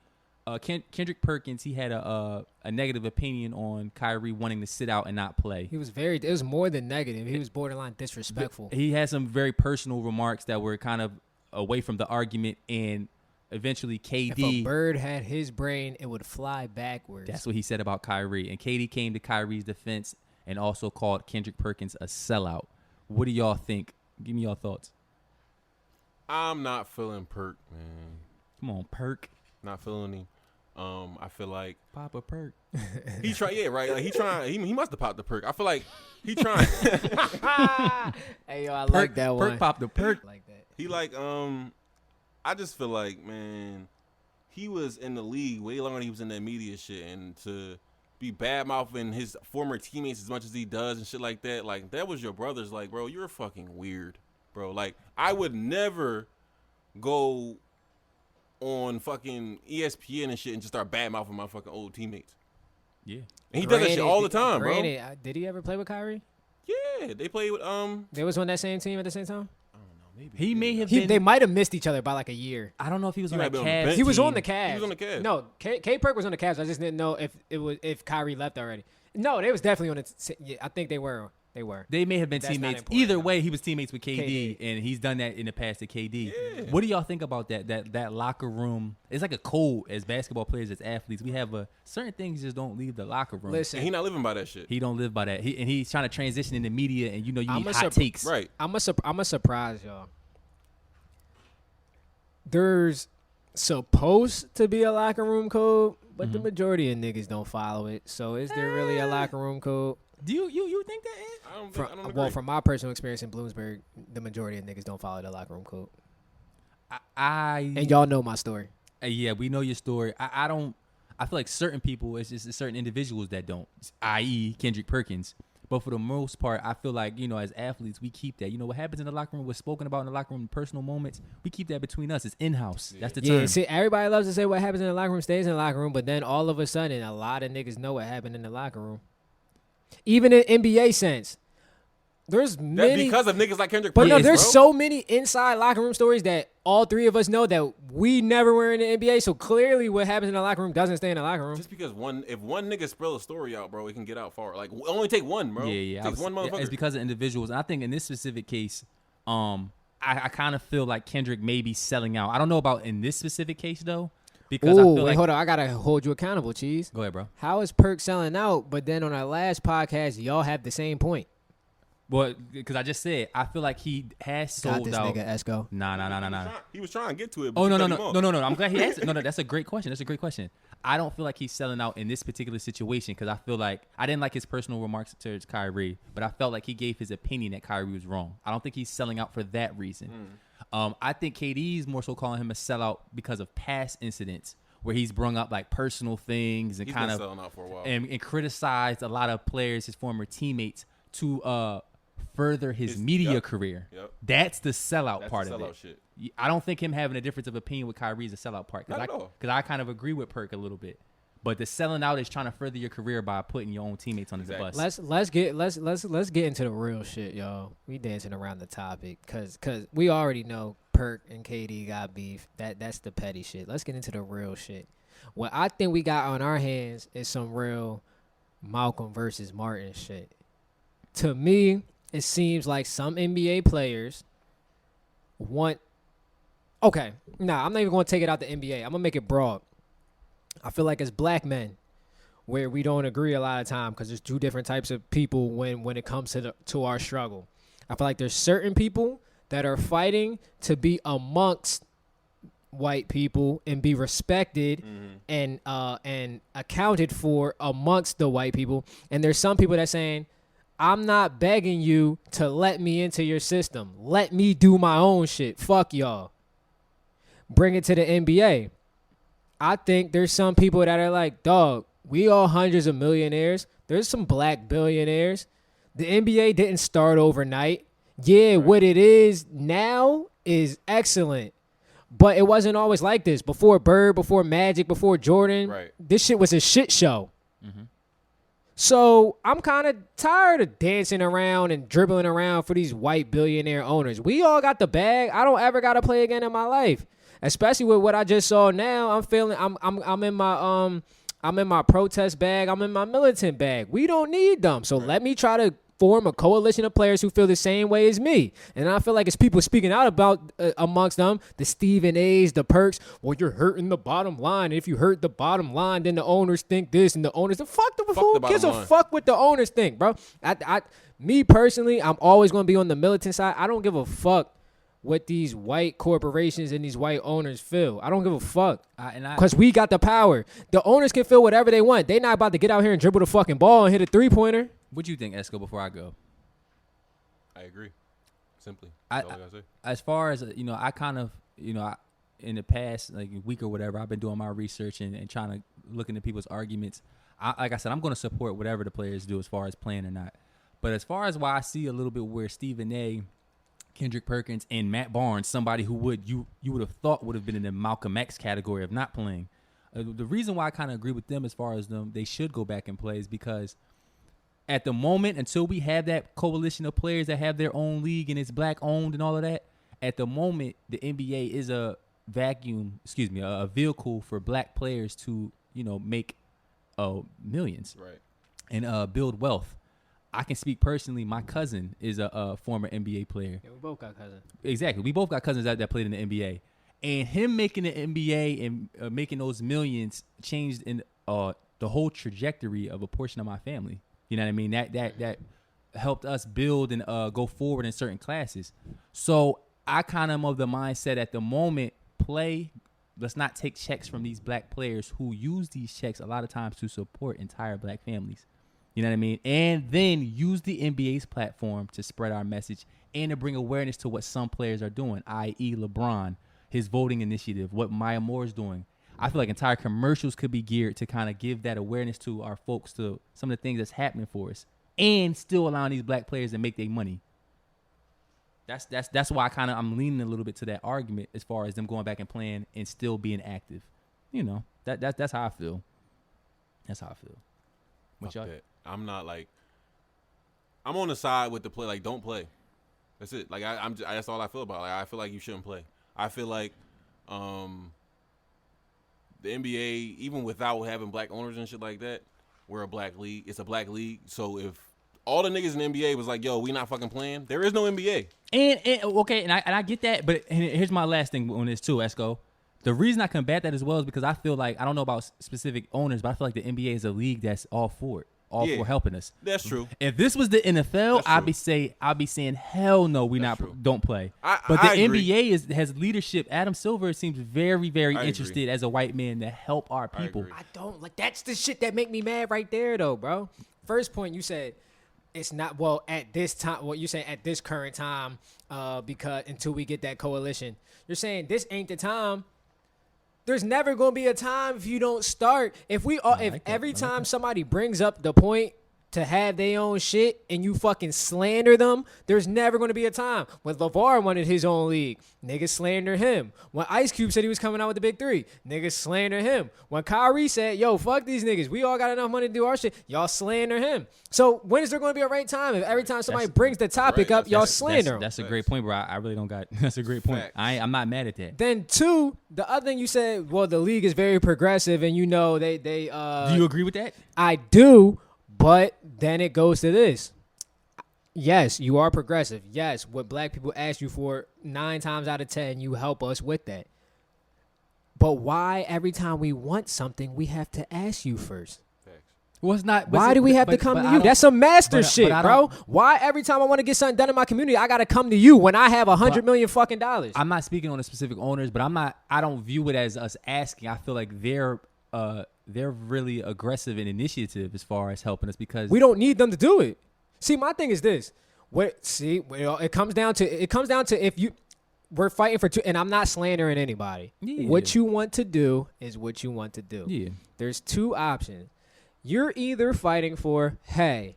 Kendrick Perkins, he had a negative opinion on Kyrie wanting to sit out and not play. It was more than negative. He was borderline disrespectful. He had some very personal remarks that were kind of away from the argument, and eventually KD. If a bird had his brain, it would fly backwards. That's what he said about Kyrie. And KD came to Kyrie's defense and also called Kendrick Perkins a sellout. What do y'all think? Give me your thoughts. I'm not feeling Perk, man. Come on, Perk. Not feeling him. I feel like Pop a perk. he try, yeah, right. Like he must have popped the perk. I feel like he trying. Hey, yo, I like that one. Perk popped the perk. I like that. He like I just feel like, man, he was in the league way longer than he was in that media shit, and to be bad mouthing his former teammates as much as he does and shit like that. Like, that was your brother's. Like, bro, you're fucking weird, bro. Like, I would never go on fucking ESPN and shit and just start bad mouthing my fucking old teammates. Yeah. And he does that shit all the time, bro. Did he ever play with Kyrie? Yeah, they played with They was on that same team at the same time. I don't know, maybe He may have been. They might have missed each other by like a year. I don't know if he was He on might that be on the bench. Cavs. He was team. on the Cavs. He was on the Cavs. No, K Perk was on the Cavs. I just didn't know if Kyrie left already. No, they was definitely on the. Yeah, I think they were. They were. They may have been That's not teammates. important, Either though. way, he was teammates with KD, KD. and he's done that in the past to KD. Yeah. What do y'all think about that? That locker room? It's like a code as basketball players, as athletes. We have certain things just don't leave the locker room. Listen, And he not living by that shit. He don't live by that. He's trying to transition in the media, and you know you I'm need a hot sup- takes. Right. I'm a surprise y'all. There's supposed to be a locker room code, but the majority of niggas don't follow it. So is there really a locker room code? Do you think that? Is? I don't agree. Well, from my personal experience in Bloomsburg, the majority of niggas don't follow the locker room code. And y'all know my story. Yeah, we know your story. I don't. I feel like certain people, it's just certain individuals that don't, i.e. Kendrick Perkins. But for the most part, I feel like, as athletes, we keep that. What happens in the locker room, what's spoken about in the locker room, personal moments, we keep that between us. It's in-house. That's the term. Yeah, see, everybody loves to say what happens in the locker room stays in the locker room, but then all of a sudden, a lot of niggas know what happened in the locker room. Even in NBA sense. There's That's many, because of niggas like Kendrick but Perkins, no, there's bro. so many inside locker room stories that all three of us know that we never were in the NBA. So clearly, what happens in the locker room doesn't stay in the locker room. Just because if one nigga spill a story out, bro, it can get out far. Like, only take one, bro. Yeah. It takes one motherfucker. It's because of individuals. And I think in this specific case, I kind of feel like Kendrick may be selling out. I don't know about in this specific case, though. Because I Ooh, feel wait, like. hold on. I got to hold you accountable, Cheese. Go ahead, bro. How is Perk selling out, but then on our last podcast, y'all have the same point? Well, because I just said, I feel like he has Got sold this out. nigga, Esco. Nah. He was trying to get to it. But Oh, you no. cut him off. I'm glad he asked it. No, that's a great question. I don't feel like he's selling out in this particular situation because I feel like I didn't like his personal remarks towards Kyrie, but I felt like he gave his opinion that Kyrie was wrong. I don't think he's selling out for that reason. I think KD's more so calling him a sellout because of past incidents where he's brung up like personal things and He's kind been of selling out for a while. and criticized a lot of players, his former teammates, to further his media career. Yep. That's the sellout That's part the of sellout it. shit. I don't think him having a difference of opinion with Kyrie is a sellout part. Not at all. Because I kind of agree with Perk a little bit. But the selling out is trying to further your career by putting your own teammates on the bus. Let's get into the real shit, y'all. We dancing around the topic cause we already know Perk and KD got beef. That's the petty shit. Let's get into the real shit. What I think we got on our hands is some real Malcolm versus Martin shit. To me, it seems like some NBA players want. Okay, nah, I'm not even going to take it out the NBA. I'm gonna make it broad. I feel like as black men, where we don't agree a lot of time because there's two different types of people when it comes to our struggle. I feel like there's certain people that are fighting to be amongst white people and be respected and accounted for amongst the white people. And there's some people that saying, I'm not begging you to let me into your system. Let me do my own shit. Fuck y'all. Bring it to the NBA. I think there's some people that are like, dog, we all hundreds of millionaires. There's some black billionaires. The NBA didn't start overnight. Yeah, what it is now is excellent. But it wasn't always like this. Before Bird, before Magic, before Jordan, this shit was a shit show. So I'm kind of tired of dancing around and dribbling around for these white billionaire owners. We all got the bag. I don't ever got to play again in my life. Especially with what I just saw now, I'm feeling I'm in my protest bag. I'm in my militant bag. We don't need them. So let me try to form a coalition of players who feel the same way as me. And I feel like it's people speaking out about amongst them, the Stephen A's, the Perks. Well, you're hurting the bottom line. And if you hurt the bottom line, then the owners think this and the owners. Fuck the fool. Gives a fuck what the owners think, bro. Me personally, I'm always going to be on the militant side. I don't give a fuck what these white corporations and these white owners feel. I don't give a fuck. Because we got the power. The owners can feel whatever they want. They not about to get out here and dribble the fucking ball and hit a three-pointer. What do you think, Esco, before I go? I agree. Simply. That's all I gotta say. As far as, I kind of, in the past, like a week or whatever, I've been doing my research and trying to look into people's arguments. like I said, I'm going to support whatever the players do as far as playing or not. But as far as why I see a little bit where Stephen A., Kendrick Perkins, and Matt Barnes, somebody who you would have thought would have been in the Malcolm X category of not playing. The reason why I kind of agree with them as far as they should go back and play is because at the moment, until we have that coalition of players that have their own league and it's black owned and all of that, at the moment, the NBA is a vehicle for black players to, make millions. Right. And build wealth. I can speak personally. My cousin is a former NBA player. Yeah, we both got cousins. Exactly. We both got cousins that played in the NBA. And him making the NBA and making those millions changed in the whole trajectory of a portion of my family. You know what I mean? That helped us build and go forward in certain classes. So I kind of the mindset at the moment, let's not take checks from these black players who use these checks a lot of times to support entire black families. You know what I mean? And then use the NBA's platform to spread our message and to bring awareness to what some players are doing, i.e. LeBron, his voting initiative, what Maya Moore is doing. I feel like entire commercials could be geared to kind of give that awareness to our folks, to some of the things that's happening for us, and still allowing these black players to make their money. That's why I'm leaning a little bit to that argument as far as them going back and playing and still being active. That's how I feel. That's how I feel. What y'all? I'm not like, I'm on the side with the play. Like, don't play. That's it. Like, that's all I feel about. Like, I feel like you shouldn't play. I feel like, the NBA, even without having black owners and shit like that, we're a black league. It's a black league. So if all the niggas in the NBA was like, yo, we not fucking playing, there is no NBA. And I get that, but here's my last thing on this too, Esco. The reason I combat that as well is because I feel like, I don't know about specific owners, but I feel like the NBA is a league that's all for it. For helping us. That's true. If this was the NFL, I'd be saying hell no, don't play. But the NBA has leadership. Adam Silver seems very, very interested as a white man to help our people. I don't like, that's the shit that make me mad right there though, bro. First point, you said it's not at this time. What you saying at this current time? Because until we get that coalition, you're saying this ain't the time. There's never going to be a time if you don't start. If every time somebody brings up the point to have their own shit and you fucking slander them, there's never going to be a time. When LeVar wanted his own league, niggas slander him. When Ice Cube said he was coming out with the big three, niggas slander him. When Kyrie said, yo, fuck these niggas, we all got enough money to do our shit, y'all slander him. So when is there going to be a right time? If every time somebody brings the topic up, y'all slander them. That's a great point, bro. I really don't got. That's a great point. I'm not mad at that. Then two, the other thing you said, well, the league is very progressive, and they Do you agree with that? I do. But then it goes to this. Yes, you are progressive. Yes, what black people ask you for, 9 times out of 10, you help us with that. But why every time we want something, we have to ask you first? Well, it's not. Why do we have to come to you? That's some master shit, bro. Why every time I want to get something done in my community, I got to come to you when I have $100 million fucking dollars? I'm not speaking on the specific owners, but I don't view it as us asking. I feel like they're really aggressive and initiative as far as helping us because we don't need them to do it. See, my thing is this. It comes down to if we're fighting for two, and I'm not slandering anybody. Yeah. What you want to do is what you want to do. Yeah. There's 2 options. You're either fighting for, hey,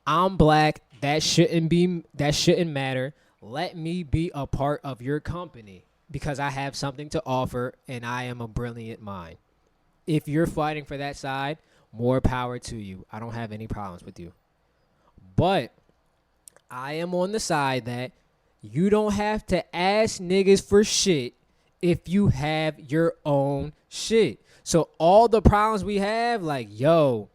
I'm black, that shouldn't matter. Let me be a part of your company because I have something to offer and I am a brilliant mind. If you're fighting for that side, more power to you. I don't have any problems with you. But I am on the side that you don't have to ask niggas for shit if you have your own shit. So all the problems we have, like, yo,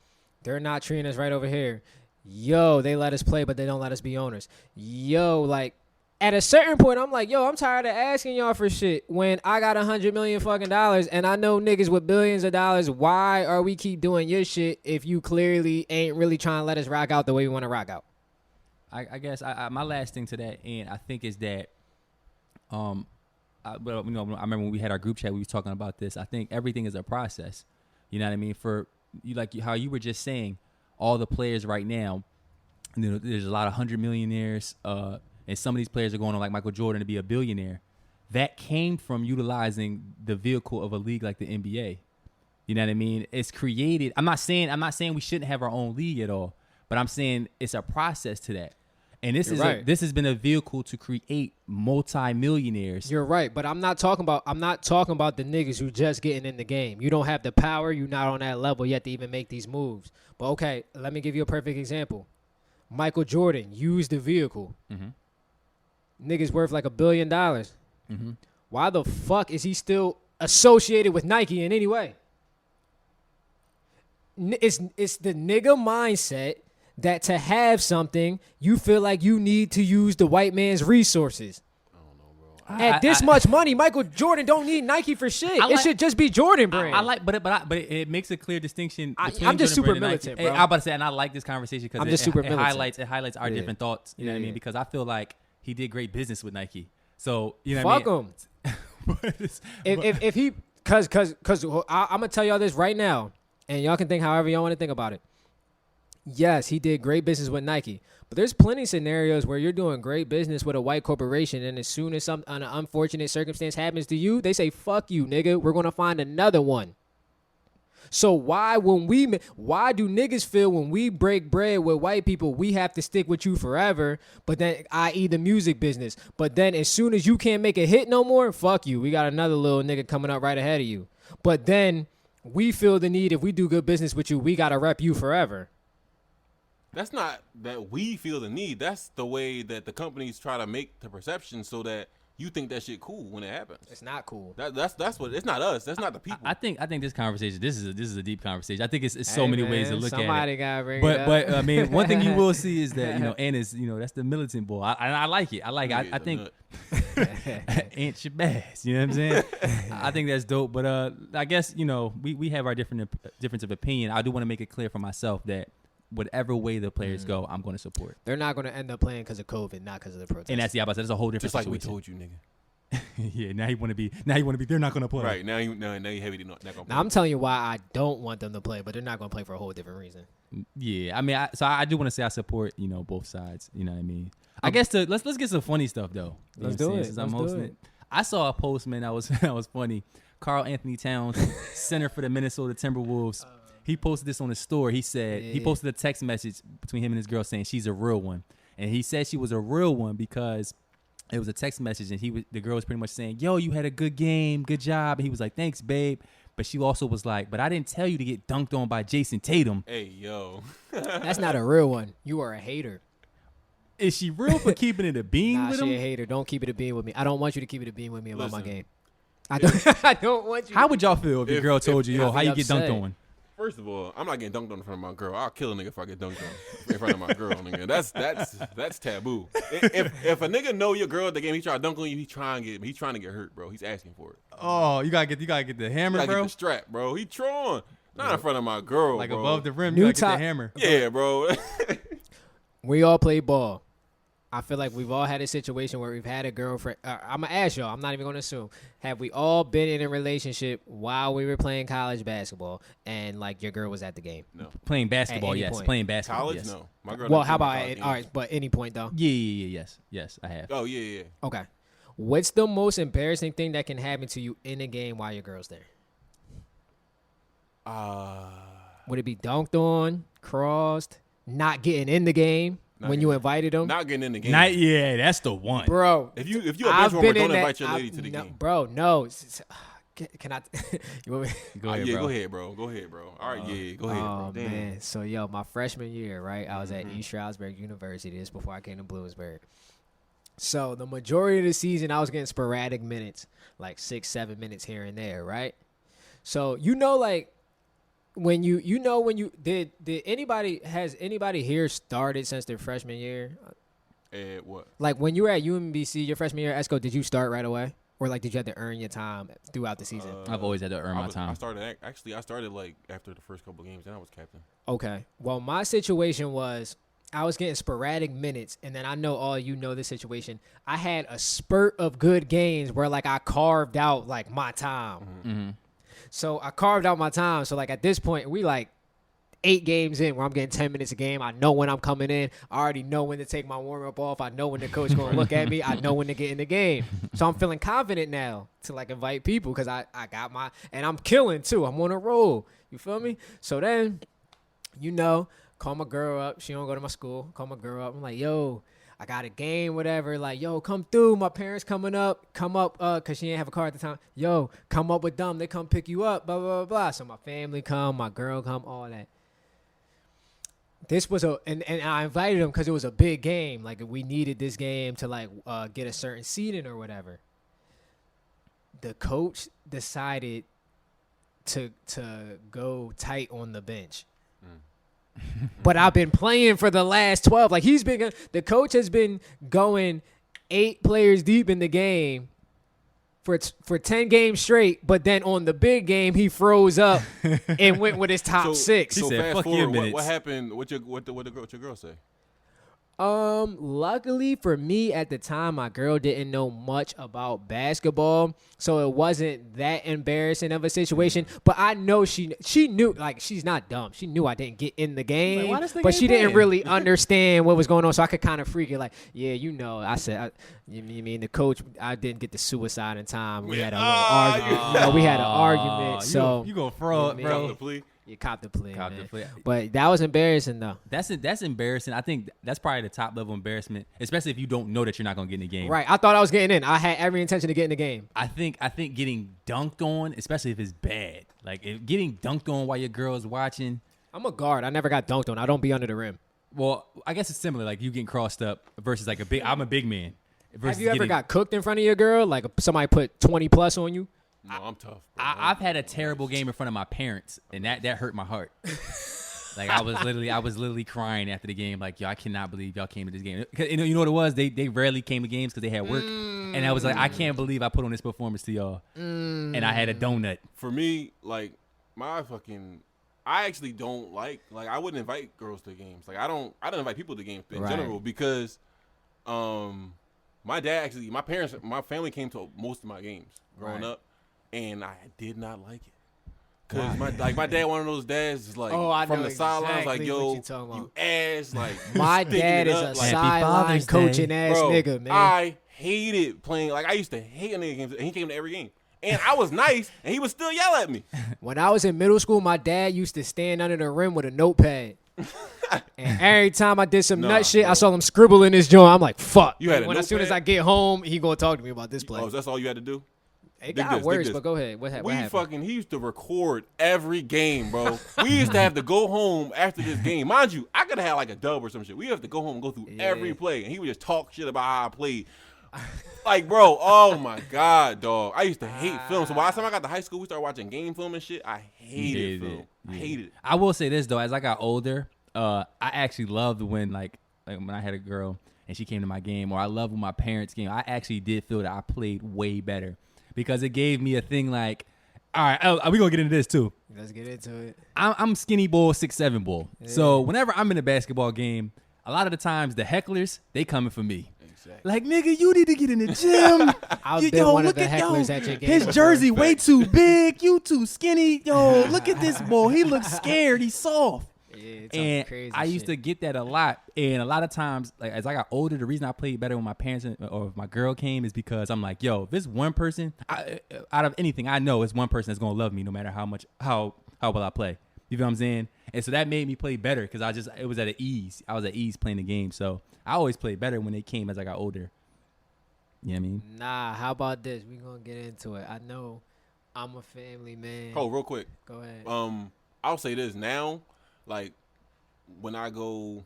they're not treating us right over here. Yo, they let us play, but they don't let us be owners. Yo, like, at a certain point, I'm like, yo, I'm tired of asking y'all for shit when I got $100 million fucking dollars and I know niggas with billions of dollars. Why are we keep doing your shit if you clearly ain't really trying to let us rock out the way we want to rock out? I guess my last thing to that end, I think, is that, I remember when we had our group chat, we was talking about this. I think everything is a process. You know what I mean? For you, like how you were just saying, all the players right now, there's a lot of 100 millionaires, and some of these players are going on like Michael Jordan to be a billionaire. That came from utilizing the vehicle of a league like the NBA. You know what I mean? It's created. I'm not saying we shouldn't have our own league at all, but I'm saying it's a process to that. And this this has been a vehicle to create multi-millionaires. You're right, but I'm not talking about the niggas who just getting in the game. You don't have the power. You're not on that level yet to even make these moves. But okay, let me give you a perfect example. Michael Jordan used the vehicle. Niggas worth like $1 billion. Why the fuck is he still associated with Nike in any way? It's the nigga mindset that to have something, you feel like you need to use the white man's resources. I don't know, bro. At this much money, Michael Jordan don't need Nike for shit. It should just be Jordan brand. But it makes a clear distinction. I'm just super militant, bro. I'm about to say, and I like this conversation because it highlights our different thoughts. You know what I mean? Because I feel like he did great business with Nike. So you know what I mean? Fuck him. if he, cause I'm gonna tell y'all this right now, and y'all can think however y'all want to think about it. Yes, he did great business with Nike, but there's plenty of scenarios where you're doing great business with a white corporation, and as soon as an unfortunate circumstance happens to you, they say, fuck you, nigga, we're going to find another one. So why do niggas feel when we break bread with white people, we have to stick with you forever, but then, i.e. the music business, but then as soon as you can't make a hit no more, fuck you, we got another little nigga coming up right ahead of you. But then we feel the need, if we do good business with you, we got to rep you forever. That's not that we feel the need. That's the way that the companies try to make the perception so that you think that shit cool when it happens. It's not cool. That's what. It's not us. That's not the people. I think this conversation. This is a deep conversation. I think it's so many ways to look at it. Somebody gotta bring it up. But I mean, one thing you will see is that and is that's the militant boy. I like it. I think Aunt Shabazz. You know what I'm saying? I think that's dope. But I guess we have our difference of opinion. I do want to make it clear for myself that whatever way the players go, I'm going to support. They're not going to end up playing because of COVID, not because of the protest. And that's that's a whole different Just like situation. we told you, nigga. Yeah, now you want to be. They're not going to play. Right now you heavy. They're not going to play. Now I'm telling you why I don't want them to play, but they're not going to play for a whole different reason. Yeah, I mean, I do want to say I support both sides. You know what I mean? I guess let's get some funny stuff though. Let's do it. Since I'm hosting it. I saw a post, man, that was funny. Carl Anthony Towns, center for the Minnesota Timberwolves. He posted this on his story. He said he posted a text message between him and his girl saying she's a real one, and he said she was a real one because it was a text message, and the girl was pretty much saying, "Yo, you had a good game, good job." And he was like, "Thanks, babe," but she also was like, "But I didn't tell you to get dunked on by Jason Tatum." Hey, yo, that's not a real one. You are a hater. Is she real for keeping it a bean with him? She a hater. Don't keep it a bean with me. I don't want you to keep it a bean with me about my game. I don't want you. How would y'all feel if your girl told you, "Yo, how you get dunked on?" First of all, I'm not getting dunked on in front of my girl. I'll kill a nigga if I get dunked on in front of my girl. Nigga. That's taboo. If a nigga know your girl at the game, he try to dunk on you, he's trying to get hurt, bro. He's asking for it. Oh, you gotta get the hammer, you gotta bro. Get the strap, bro. He trolling. Not in front of my girl, like bro. Above the rim. You gotta get the hammer. Yeah, bro. We all play ball. I feel like we've all had a situation where we've had a girlfriend. I'm going to ask y'all. I'm not even going to assume. Have we all been in a relationship while we were playing college basketball and, like, your girl was at the game? No. Playing basketball, yes. Point. Playing basketball, college, yes. no. My girl. Well, how about all right, but any point, though? Yeah, yes, I have. Oh, yeah. Okay. What's the most embarrassing thing that can happen to you in a game while your girl's there? Would it be dunked on, crossed, not getting in the game? When you invited them? Not getting in the game. That's the one. Bro. If you a bench warmer, don't invite your lady to the game. Bro, no. Can I? You want me? Go ahead, bro. Go ahead, bro. All right, go ahead, bro. Oh, man. So, my freshman year, right, I was at East Stroudsburg University. This before I came to Bloomsburg. So, the majority of the season, I was getting sporadic minutes, like 6-7 minutes here and there, right? So, like, when you did anybody here started since their freshman year? What? Like when you were at UMBC your freshman year, Esco, did you start right away, or like did you have to earn your time throughout the season? I've always had to earn my time. I started like after the first couple of games, and I was captain. Okay. Well, my situation was I was getting sporadic minutes, and then I know all you know this situation. I had a spurt of good games where like I carved out like my time. Mm-hmm. So I carved out my time. So like at this point, we like 8 games in where I'm getting 10 minutes a game. I know when I'm coming in. I already know when to take my warm-up off. I know when the coach going to look at me. I know when to get in the game. So I'm feeling confident now to, like, invite people because I got my – and I'm killing, too. I'm on a roll. You feel me? So then, call my girl up. She don't go to my school. Call my girl up. I'm like, yo, I got a game, whatever. Like, yo, come through. My parents coming up. Come up, because she didn't have a car at the time. Yo, come up with them. They come pick you up, blah, blah, blah, blah. So my family come, my girl come, all that. This was and I invited them because it was a big game. Like, we needed this game to, like, get a certain seeding or whatever. The coach decided to go tight on the bench. But I've been playing for the last 12. Like, the coach has been going 8 players deep in the game for 10 games straight. But then on the big game, he froze up and went with his top 6. So said, fast "Fuck your forward, minutes." what happened? What your girl say? Luckily for me at the time, my girl didn't know much about basketball, so it wasn't that embarrassing of a situation. But I know she knew, like, she's not dumb. She knew I didn't get in the game, why this nigga but she ain't didn't playing? really understand what was going on. So I could kind of freak it, like, yeah, I said, you mean the coach? I didn't get the suicide in time. We had a little argument. We had an argument. So you go fraud, Yeah, bro. Drop the plea. you caught the play, Caught man. the play. But that was embarrassing though. That's embarrassing. I think that's probably the top level embarrassment, especially if you don't know that you're not gonna get in the game. Right. I thought I was getting in. I had every intention to get in the game. I think getting dunked on, especially if it's bad, like if getting dunked on while your girl is watching. I'm a guard. I never got dunked on. I don't be under the rim. Well, I guess it's similar. Like you getting crossed up versus like I'm a big man. Versus Have you ever getting- got cooked in front of your girl? Like somebody put 20 plus on you? No, I'm tough. Bro. I've had a terrible game in front of my parents, and that hurt my heart. Like I was literally crying after the game. Like, yo, I cannot believe y'all came to this game. 'Cause, you know what it was? They rarely came to games because they had work, and I was like, I can't believe I put on this performance to y'all, and I had a donut. For me, like I actually don't like I wouldn't invite girls to games. Like I don't invite people to games in Right. general because my family came to most of my games growing Right. up, and I did not like it. Cause my dad, one of those dads, is like I from know the sidelines, exactly like what yo, you talking you about. ass, like My sticking dad it is up, a like, sideline Father's coaching Day. ass bro, nigga, man. I hated playing. Like I used to hate a nigga games, and he came to every game, and I was nice, and he would still yell at me. When I was in middle school, my dad used to stand under the rim with a notepad. And every time I did some Nah, nut shit, bro. I saw him scribble in his joint. I'm like, fuck. You had a As soon as notepad? I get home, he gonna talk to me about this play. Oh, that's all you had to do? It dig got this, dig worse, this. but go ahead. What happened? He used to record every game, bro. We used to have to go home after this game. Mind you, I could have had like a dub or some shit. We have to go home and go through every play, and he would just talk shit about how I played. Like, bro, oh my God, dog. I used to hate film. So by the time I got to high school, we started watching game film and shit. I hated film. I hated it. I will say this though, as I got older, I actually loved when like when I had a girl and she came to my game, or I loved when my parents came. I actually did feel that I played way better because it gave me a thing like, all right, we gonna get into this too. Let's get into it. I'm skinny bull, 6'7" bull. So whenever I'm in a basketball game, a lot of the times the hecklers, they coming for me. Exactly. Like, nigga, you need to get in the gym. I've been one of the hecklers at your game His before. jersey way too big. You too skinny. Yo, look at this boy. He looks scared. He's soft. Yeah, And crazy I used to shit. get that a lot. And a lot of times, like as I got older, the reason I played better when my parents or if my girl came is because I'm like, yo, if it's one person, out of anything, I know it's one person that's going to love me no matter how well I play. You feel what I'm saying? And so that made me play better because it was at ease. I was at ease playing the game. So I always played better when they came as I got older. You know what I mean? Nah, how about this? We gonna get into it. I know I'm a family man. Oh, real quick. Go ahead. I'll say this now, like when I go,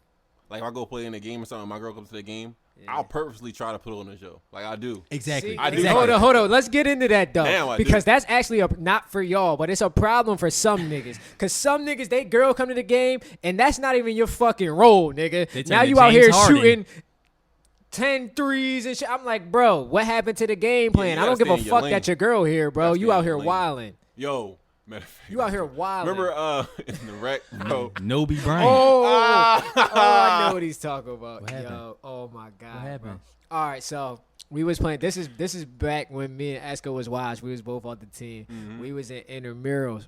like if I go play in a game or something, my girl comes to the game, I'll purposely try to put on a show. Like I do. Exactly. See, I do. Hold on. Let's get into that though, Damn, I because do. that's actually not for y'all, but it's a problem for some niggas. Cause some niggas, they girl come to the game, and that's not even your fucking role, nigga. They turn Now to you out James here Harden. shooting 10 threes and shit. I'm like, bro, what happened to the game plan? you I don't gotta give a stay in your fuck lane. that your girl here, bro. gotta You stay out in here your lane. wilding. Yo, matter of fact, You out here wilding. remember in the rec, bro? Nobe Bryant. I know what he's talking about. What happened? Yo, oh my God. What happened? Bro. All right, so we was playing. This is back when me and Esco was watched. We was both on the team. We was in intramurals.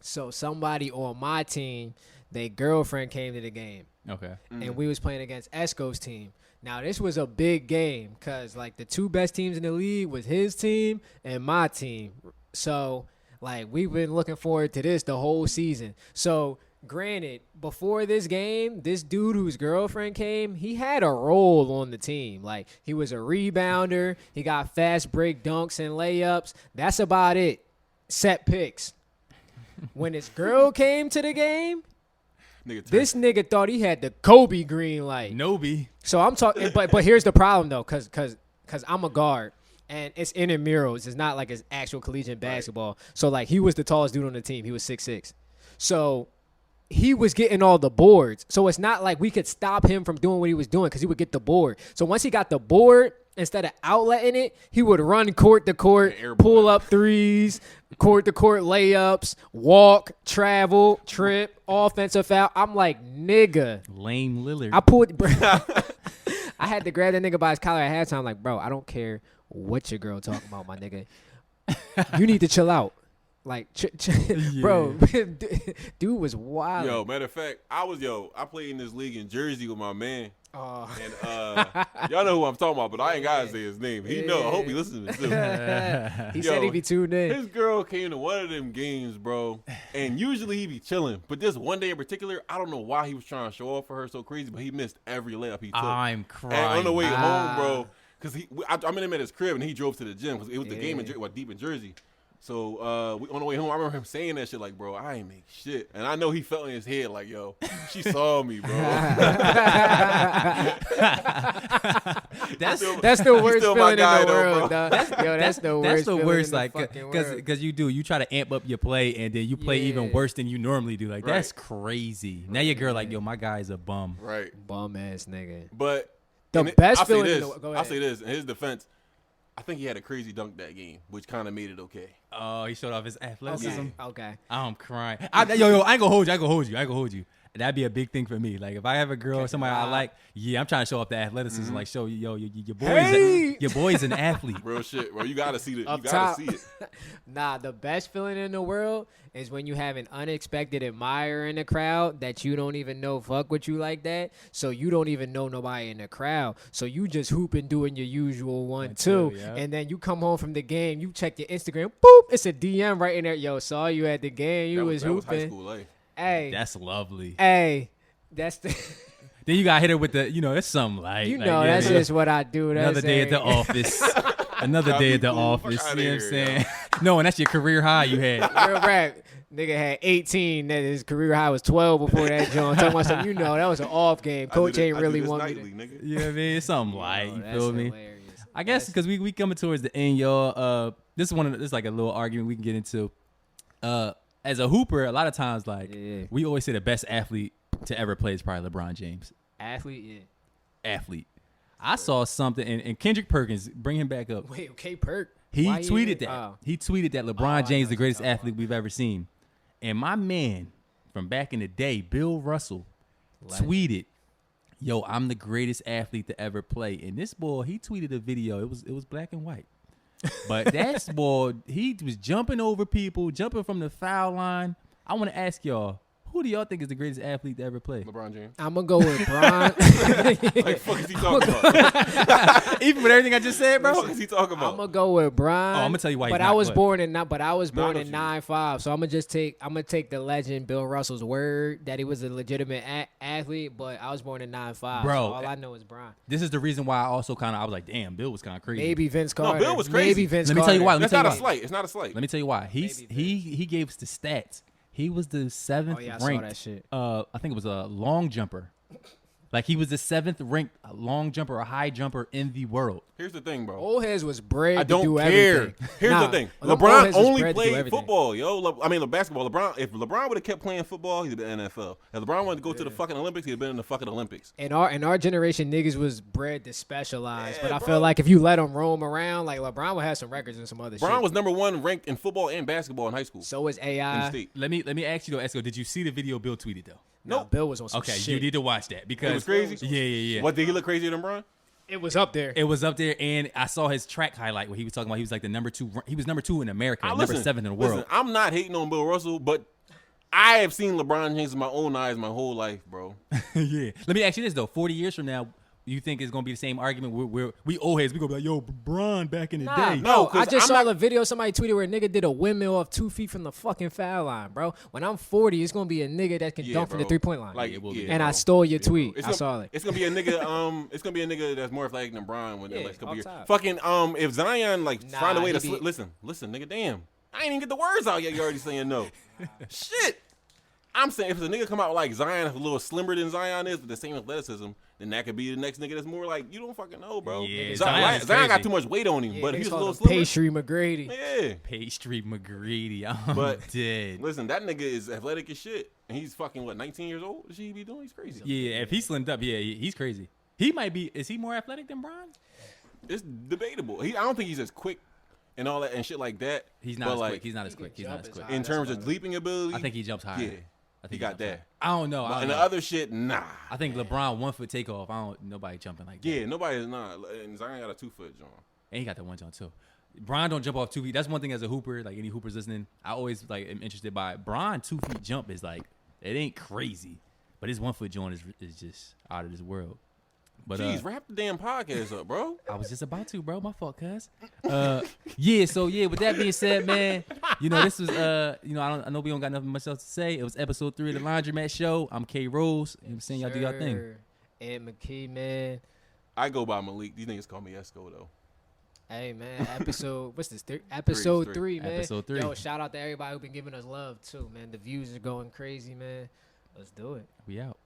So somebody on my team, their girlfriend came to the game. Okay. And we was playing against Esco's team. Now, this was a big game because, like, the two best teams in the league was his team and my team. So, like, we've been looking forward to this the whole season. So, granted, before this game, this dude whose girlfriend came, he had a role on the team. Like, he was a rebounder. He got fast break dunks and layups. That's about it. Set picks. When his girl came to the game, this nigga thought he had the Kobe green light. Nobi. So I'm talking, but here's the problem though, cause I'm a guard and it's intramurals. It's not like it's actual collegiate basketball. So like he was the tallest dude on the team. He was 6'6". So he was getting all the boards. So it's not like we could stop him from doing what he was doing because he would get the board. So once he got the board, instead of outletting it, he would run court to court, pull up threes, court to court layups, walk, travel, trip, offensive foul. I'm like, nigga. Lame Lillard. I pulled, bro. I had to grab that nigga by his collar at halftime. Like, bro, I don't care what your girl talking about, my nigga. You need to chill out. Like, bro, dude was wild. Yo, matter of fact, I played in this league in Jersey with my man. Oh. And y'all know who I'm talking about, but I ain't gotta say his name. He know. I hope he listens to me too. He said he be tuned in. His girl came to one of them games, bro, and usually he be chilling. But this one day in particular, I don't know why he was trying to show off for her so crazy, but he missed every layup he took. I'm crying. And on the way home, bro, because I met him at his crib and he drove to the gym because it was the game deep in Jersey. So on the way home, I remember him saying that shit like, bro, I ain't make shit. And I know he felt in his head like, yo, she saw me, bro. That's the worst feeling in the world, though, dog. That's the worst feeling in the like, fucking world. because you try to amp up your play and then you play even worse than you normally do. Like, that's crazy. Now your girl like, yo, my guy is a bum. Right. Bum ass nigga. But the best feeling I'll say this, in his defense, I think he had a crazy dunk that game, which kind of made it okay. Oh, he showed off his athleticism. Okay. I'm crying. I ain't gonna hold you. That'd be a big thing for me. Like if I have a girl or somebody I like, I'm trying to show off the athleticism. Like show your boy's an athlete. Real shit, bro. You gotta see it. You Up gotta top. see it. Nah, the best feeling in the world is when you have an unexpected admirer in the crowd that you don't even know fuck with you like that. So you don't even know nobody in the crowd. So you just hooping doing your usual 1-2. Yeah. And then you come home from the game, you check your Instagram, boop, it's a DM right in there. Yo, saw you at the game. You was hooping. That was high school life. Hey. That's lovely. Hey. That's the Then you got hit her with the, that's something like. You know, that's just what I do. Another day at the office. Another day at the office. You know what I'm saying? No, and that's your career high you had. Real rap. Nigga had 18. That his career high was 12 before that joint. Talking about something, that was an off game. Coach ain't really want me to. Nigga. You know what I mean? It's something like, you that's feel me? hilarious. I guess because we coming towards the end, y'all. This is like a little argument we can get into. As a hooper, a lot of times, we always say the best athlete to ever play is probably LeBron James. Athlete. I saw something, and Kendrick Perkins, bring him back up. Wait, okay, Perk. He Why tweeted that. Oh. He tweeted that LeBron James is the greatest athlete we've ever seen. And my man from back in the day, Bill Russell, tweeted, yo, I'm the greatest athlete to ever play. And this boy, he tweeted a video. It was black and white. But that boy, he was jumping over people, jumping from the foul line. I want to ask y'all, who do y'all think is the greatest athlete to ever play? LeBron James. I'm going to go with Bron. Like, fuck is he talking about? Even with everything I just said, bro? What the fuck is he talking about? I'm going to go with Bron. Oh, I'm going to tell you why he's But not, I was but- born in 9-5, so I'm going to take the legend Bill Russell's word that he was a legitimate athlete, but I was born in 9-5. Bro, so all I know is Bron. This is the reason why I also I was like, damn, Bill was kind of crazy. Maybe Vince Carter. Bill was crazy. Maybe Vince Let me Carter. tell you why. That's not a slight. It's not a slight. Let me tell you why. He gave us the stats. He was the 7th Oh, yeah, I saw ranked. that shit. I think it was a long jumper. Like he was the 7th ranked long jumper, a high jumper in the world. Here's the thing, bro. Old heads was bred I to don't do care. everything. Here's Nah, the thing. them old LeBron heads was only bred to do played everything. football, yo. I mean, basketball. If LeBron would have kept playing football, he'd have been in the NFL. If LeBron wanted to go to the fucking Olympics, he'd have been in the fucking Olympics. In our generation, niggas was bred to specialize. But I bro. feel like if you let them roam around, like LeBron would have some records and some other shit. LeBron was number 1 ranked in football and basketball in high school. So is in the AI. state. Let me ask you though, Esco, did you see the video Bill tweeted though? No, Bill was on some Okay, shit. you need to watch that because It was crazy? Yeah. What, did he look crazier than LeBron? It was up there. It was up there, and I saw his track highlight where he was talking about he was like the number 2. He was number 2 in America, and number 7 in the world. Listen, I'm not hating on Bill Russell, but I have seen LeBron James with my own eyes my whole life, bro. Yeah. Let me ask you this though: 40 years from now, you think it's gonna be the same argument? We old heads. We gonna be like, yo, Bron back in the Nah, day. bro, No, 'cause I just I'm saw a video somebody tweeted where a nigga did a windmill off 2 feet from the fucking foul line, bro. When I'm 40, it's gonna be a nigga that can dunk from the bro. 3-point line. Like, it will be. and bro. I stole your Yeah, bro. tweet. It's I saw it. It's gonna be a nigga. It's gonna be a nigga that's more athletic than Bron. When Yeah, like, off be top. fucking. If Zion like Nah, find a way he to be- listen, nigga, damn, I ain't even get the words out yet. You already saying no. Shit. I'm saying if a nigga come out like Zion, a little slimmer than Zion is, with the same athleticism, then that could be the next nigga that's more like you don't fucking know, bro. Yeah, Zion is got crazy. too much weight on him, Yeah, but niggas he's a call little him slimmer. Pastry McGrady. Yeah. Pastry McGrady. I'm But dead. listen, that nigga is athletic as shit, and he's fucking what 19 years old. What should he be doing? He's crazy. Yeah, if he slimmed up, yeah, he's crazy. He might be. Is he more athletic than Bron? It's debatable. I don't think he's as quick and all that and shit like that. He's not but as like, quick. He's not as quick. He's not as quick. high. in That's terms about of it. leaping ability. I think he jumps higher. Yeah, I think he got jumps higher. that. I don't know. And the other shit, nah. I think LeBron 1 foot takeoff. Nobody jumping like that. Yeah, nobody's not. And Zion got a 2-foot John. And he got that one jump too. Bron don't jump off 2 feet. That's one thing as a hooper. Like any hoopers listening, I always like am interested by it. Bron 2 feet jump is like it ain't crazy, but his 1 foot joint is just out of this world. But Jeez, wrap the damn podcast up, bro. I was just about to, bro. My fault, cuz. Yeah. So yeah. With that being said, man, this was I know we don't got nothing much else to say. It was episode 3 of the Laundromat Show. I'm K Rose. You know what I'm saying? Y'all do y'all thing. Sure. Ed McKee, man. I go by Malik. These niggas call me Esco though. Hey, man. What's this? Episode Three. 3, man. Episode 3. Yo, shout out to everybody who been giving us love, too, man. The views are going crazy, man. Let's do it. We out.